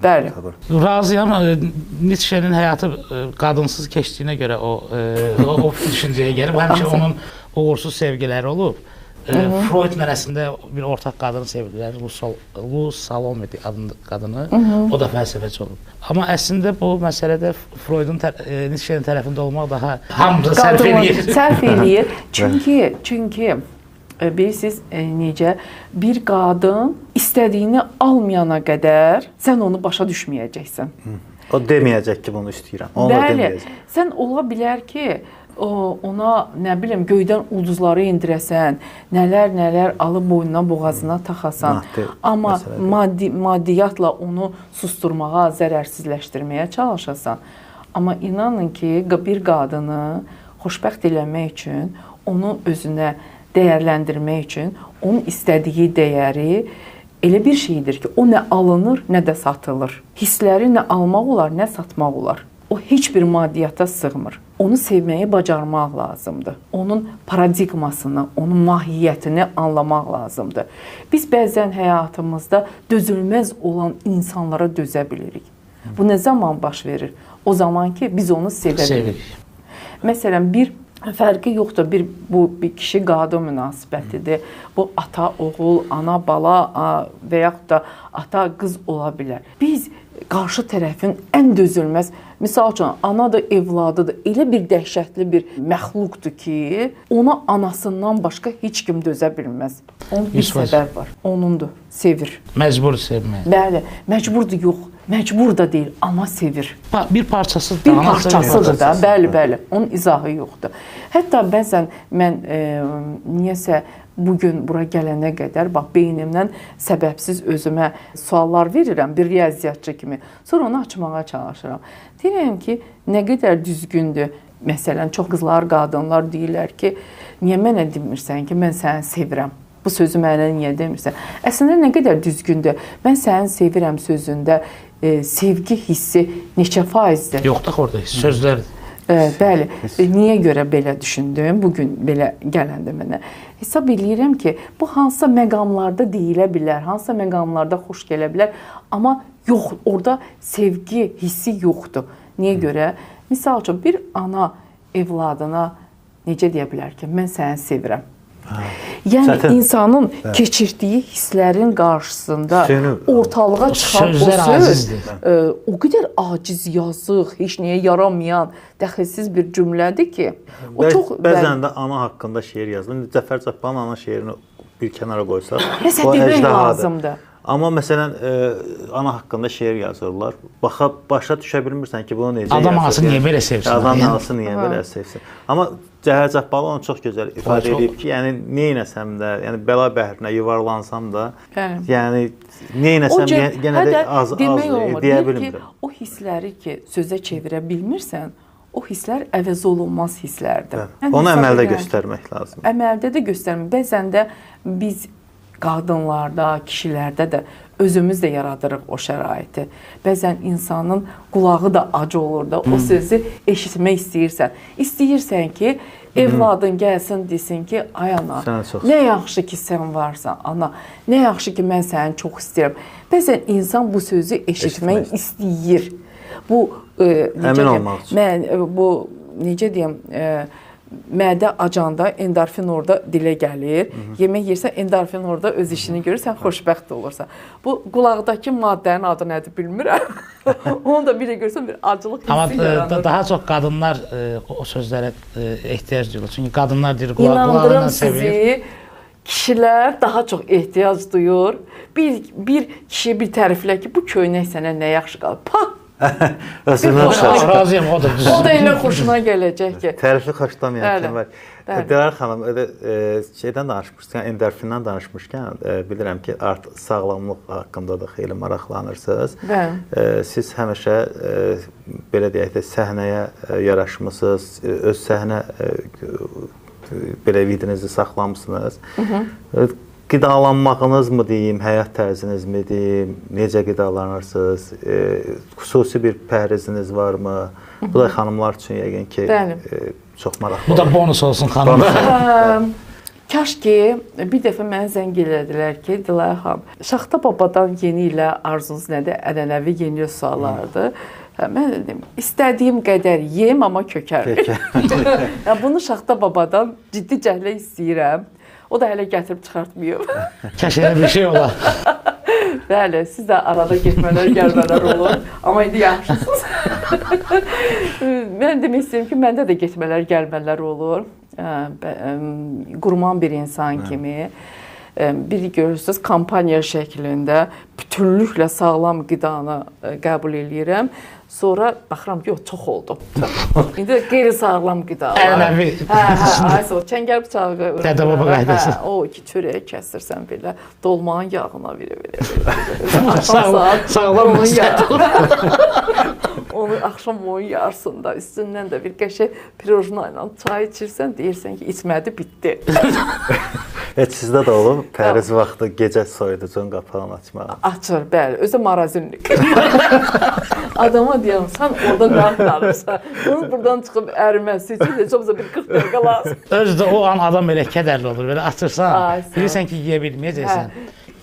Bəli. Razıyam. Nietzsche-nin həyatı qadınsız keçdiyinə görə o düşüncəyə gəlib. Həmişə onun uğursuz sevgiləri olub. Freud mənəsində bir ortaq qadını sevirlər, Luz Salome adlı qadını, o da fəlsəfəçi olub. Amma əslində bu məsələdə Freudun Nietzsche'nin tərəfində olmaq daha hamısı sərf eləyir. Sərf eləyir. Çünki bilirsiniz necə bir qadın istədiyini almayana qədər sən onu başa düşməyəcəksən. O deməyəcək ki, bunu istəyirəm. Onu deməyəcək. Sən ola bilər ki, ona nə bilim göydən ulduzları indirəsən, nələr alıb boynuna, boğazına taxasan, amma maddiyyatla onu susturmağa, zərərsizləşdirməyə çalışasan. Amma inanın ki, bir qadını xoşbəxt eləmək üçün, onu özünə dəyərləndirmək üçün, onun istədiyi dəyəri elə bir şeydir ki, o nə alınır, nə də satılır. Hissləri nə almaq olar, nə satmaq olar. O heç bir maddiyyata sığmır. Onu sevməyi bacarmaq lazımdır. Onun paradigmasını, onun mahiyyətini anlamaq lazımdır. Biz bəzən həyatımızda dözülməz olan insanlara dözə bilirik. Bu nə zaman baş verir? O zaman ki, biz onu sevə bilirik. Məsələn, bir fərqi yoxdur. Bu bir kişi-qadın münasibətidir. Bu ata-oğul, ana-bala və yaxud da ata-qız ola bilər. Biz qarşı tərəfin ən dözülməz, misal üçün, ana da evladıdır, elə bir dəhşətli bir məxluqdur ki, ona anasından başqa heç kim dözə bilməz. Onun bir səbəb var, onundur, sevir. Məcbur sevmək. Bəli, məcburdur, yox. Məcbur da deyil, amma sevir. Bir parçasıdır. Bir parçasıdır da, bəli. Onun izahı yoxdur. Hətta bəzən mən niyəsə bugün bura gələnə qədər beynimdən səbəbsiz özümə suallar verirəm bir riyaziyyatçı kimi. Sonra onu açmağa çalışıram. Deyirəm ki, nə qədər düzgündür. Məsələn, çox qızlar, qadınlar deyirlər ki, niyə mənə demirsən ki, mən səni sevirəm? Bu sözü mənə niyə demirsən? Əslində nə qədər düzgündür. Mən səni sevirəm sözündə sevgi hissi neçə faizdir? Yox da orada sözlərdir. Bəli. Niyə görə belə düşündüm? Bugün belə gələndə mənə. Hesab edirəm ki, bu hansısa məqamlarda deyilə bilər, hansısa məqamlarda xoş gələ bilər, amma yox, orada sevgi hissi yoxdur. Niyə görə? Misal üçün, bir ana evladına necə deyə bilər ki, mən səni sevirəm. Yəni insanın keçirdiyi hisslərin qarşısında ortalığa çıxan o söz o qədər aciz, yazıq, heç nəyə yaramayan, dəxilsiz bir cümlədir ki, o çox bəzən də ana haqqında şeir yazılır. Cəfər Cabbarlının ana şeirini bir kənara qoysaq, nəsə demək lazımdır. Amma məsələn, ana haqqında şeir yazırlar. Başa düşə bilmirsən ki, bunu necə yazır. Adam anası niyə belə sevsin? Adam anası niyə belə sevsin? Amma Cəfər Cabbarlı onu çox gözəl ifadə edib ki, yəni neynəsəm də, yəni bəla bəhrinə yuvarlansam da, yəni neynəsəm yenə də az deyə bilmirəm. O hissləri ki, sözə çevirə bilmirsən, o hisslər əvəz olunmaz hisslərdir. Onu əməldə göstərmək lazımdır. Əməldə də göstərmək. Bəzən də biz qadınlarda, kişilərdə də özümüz də yaradırıq o şəraiti. Bəzən insanın qulağı da acı olur da, o sözü eşitmək istəyirsən. İstəyirsən ki, evladın gəlsin desin ki, ay ana, nə yaxşı ki sən varsan, ana, nə yaxşı ki mən səni çox istəyirəm. Bəzən insan bu sözü eşitmək istəyir. Bu, əmin olmaq üçün. Mən bu, necə deyəm, mədə acanda endorfin orada dilə gəlir. Yemək yersən endorfin orada öz işini görür, sən xoşbəxt olursan. Bu qulaqdakı maddənin adı nədir bilmirəm. Onu da biri görsən bir acılıq hissi yaranır. Amma daha çox qadınlar o sözlərə ehtiyac duyurlar. Çünki qadınlar deyir qulaqlarından sevir. İnandırım sizi, kişilər daha çox ehtiyac duyur. Bir kişiyə bir təriflə ki, bu köynək sənə nə yaxşı qalır. Pah! Razıyam, o da düzdür. O da elə xoşuna gələcək ki. Tərifi xoşlamayan kim var? Dilar xanım, şeydən danışmışkən, endorfindən danışmışkən, bilirəm ki, artıq sağlamlıq haqqında da xeyli maraqlanırsınız. Siz həmişə, belə deyək də, səhnəyə yaraşmısınız, öz səhnə belə vidinizi saxlamısınız. Qidalanmağınız mı deyim, həyat tərziniz mi deyim, necə qidalanırsınız, xüsusi bir pəhriziniz varmı? Bu da xanımlar üçün yəqin ki, çox maraqlı. Bu da bonus olsun xanımlar. Kaş ki, bir dəfə mənə zəng elədilər ki, Dilara xanım, Şaxta babadan yeni ilə arzunuz nədir? Ənənəvi yeni suallardır. Mən dedim, istədiyim qədər yeyim, amma kökər. Bunu Şaxta babadan ciddi cəhlə istəyirəm. O da hələ gətirib çıxartmayıb. Kəşəyə bir şey olar. Bəli, siz də arada getmələr, gəlmələr olur. Amma indi yaxşısınız. Mən demək istəyirəm ki, məndə də getmələr, gəlmələr olur. Qurman bir insan kimi. Bir görürsünüz, kampaniya şəklində bütünlüklə sağlam qidanı qəbul edirəm. Sonra baxıram ki, çox oldu. İndi qeyri-sağlam qida var. Ənəvi. Ayso, çəngəl bıçağı. Dədə-baba qaydası. O iki çörək kəsirsən belə, dolmanın yağına belə. Sağlam Onu axşam onun yarısında üstündən də bir qəşəng pirojna ilə çay içirsən, deyirsən ki, içmədi, bitdi. Heç sizdə də olub, pəriz vaxtı gecə soyuducunun qapağını açmağı. Açır, bəli, özü marazinlik. Adama deyəm, sən orada nə axtarırsan? Onun buradan çıxıb əriməsi üçün heç olmasa bir 40 dəqiqə lazım. Özü də o an adam elə kədərli olur, belə açırsan, bilirsən ki, yeyə bilməyəcəksən.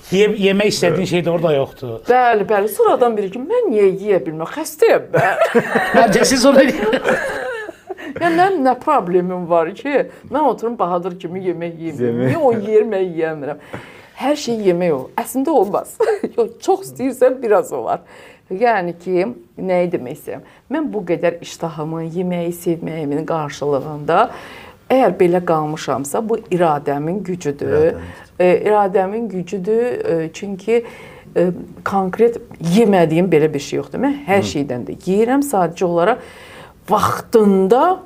Yemək istədiyin şey də orada yoxdur. Bəli. Sonradan biri ki, mən niyə yeyə bilməm? Xəstəyəm mən. Məncəsiz onu Yəni, mənim nə problemim var ki, mən oturum Bahadır kimi yemək yeməyim. Niyə o yer, mən yeyəmirəm? Hər şey yemək o. Əslində olmaz. Çox istəyirsən, biraz olar. Yəni ki, nəyi demək istəyirəm? Mən bu qədər iştahımın, yeməyi sevməyimin qarşılığında əgər belə qalmışamsa, bu iradəmin gücüdür. İradəmin gücüdür, çünki konkret yemədiyim belə bir şey yoxdur. Mən hər şeydən də yeyirəm, sadəcə olaraq vaxtında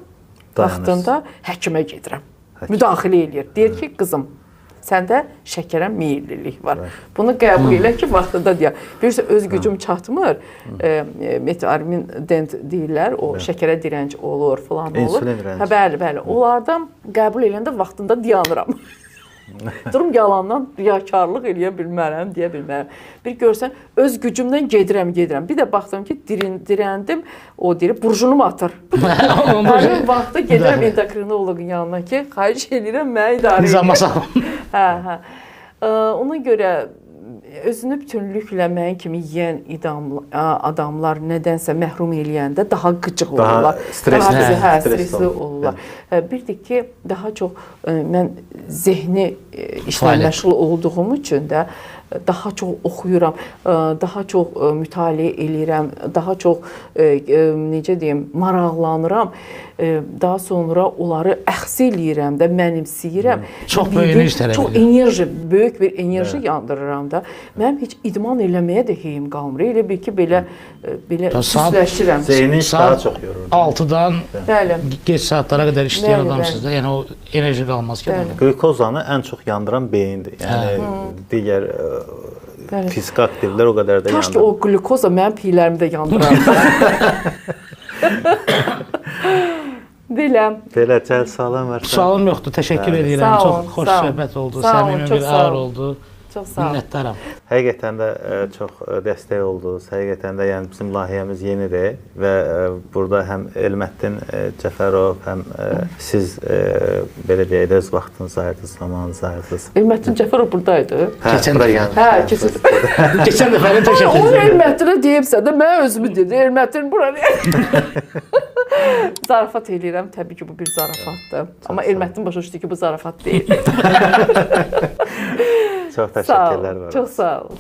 həkimə gedirəm. Müdaxilə eləyir. Deyir ki, qızım, səndə şəkərə meyillilik var. Bunu qəbul elə ki, vaxtında deyək. Bilirsə, öz gücüm çatmır. Metarmin dent deyirlər, o şəkərə dirənc olur, falan olur. Bəli. Onlardan qəbul eləyəndə vaxtında dayanıram. Durum yalandan riyakarlıq eləyə bilmərəm, deyə bilmərəm. Bir görsən, öz gücümdən gedirəm. Bir də baxdım ki, dirəndim, o deyir, burjunum atır. Həmin vaxtda gedirəm endokrinoloqun yanına ki, xahiş edirəm, mənə idarə edir. Nizama salın. Ona görə özünü bütünlüklə mən kimi yeyən adamlar nədənsə məhrum eləyəndə daha qıcıq olurlar. Daha stresli olurlar. Bir də ki, daha çox mən zehni işlə məşğul olduğum üçün də daha çox oxuyuram, daha çox mütaliə eləyirəm, daha çox, necə deyim, maraqlanıram. Daha sonra onları əxs eləyirəm də, mənimsəyirəm. Çox böyük enerji tələb edir. Çox enerji, böyük bir enerji yandırıram da. Mənim heç idman eləməyə də heyim qalmır. Elə bil ki, belə süsləşirəm. Zeyni daha çox yorur. 6-dan geç saatlara qədər işləyən adamsınız da, yəni o enerji qalmaz ki. Qlikozanı ən çox yandıran beyindir. Yəni, digər fizik aktivlər o qədər də yandır. Kaş ki, o glikoza mənim piylərimi də yandırardı. Belə cəl salam var. Sualım yoxdur, təşəkkür edirəm. Çox xoş söhbət oldu, səmimi bir ağır oldu. Çox sağ olun. Minnətdaram. Həqiqətən də çox dəstək oldunuz. Həqiqətən də yəni bizim layihəmiz yenidir və burada həm Elməddin Cəfərov, həm siz belə deyək də öz vaxtınızı ayırdınız, zamanınızı ayırdınız. Elməddin Cəfərov buradaydı. Keçən dəfə təşəkkür edirəm. Onu Elməddinə deyibsə də mən özümü dedi. Elməddin bura deyib. Zarafat eləyirəm. Təbii ki, bu bir zarafatdır. Amma Elməddin başa düşdü ki, bu zarafat deyil. Çox təşəkkürlər var. Çox sağ olun.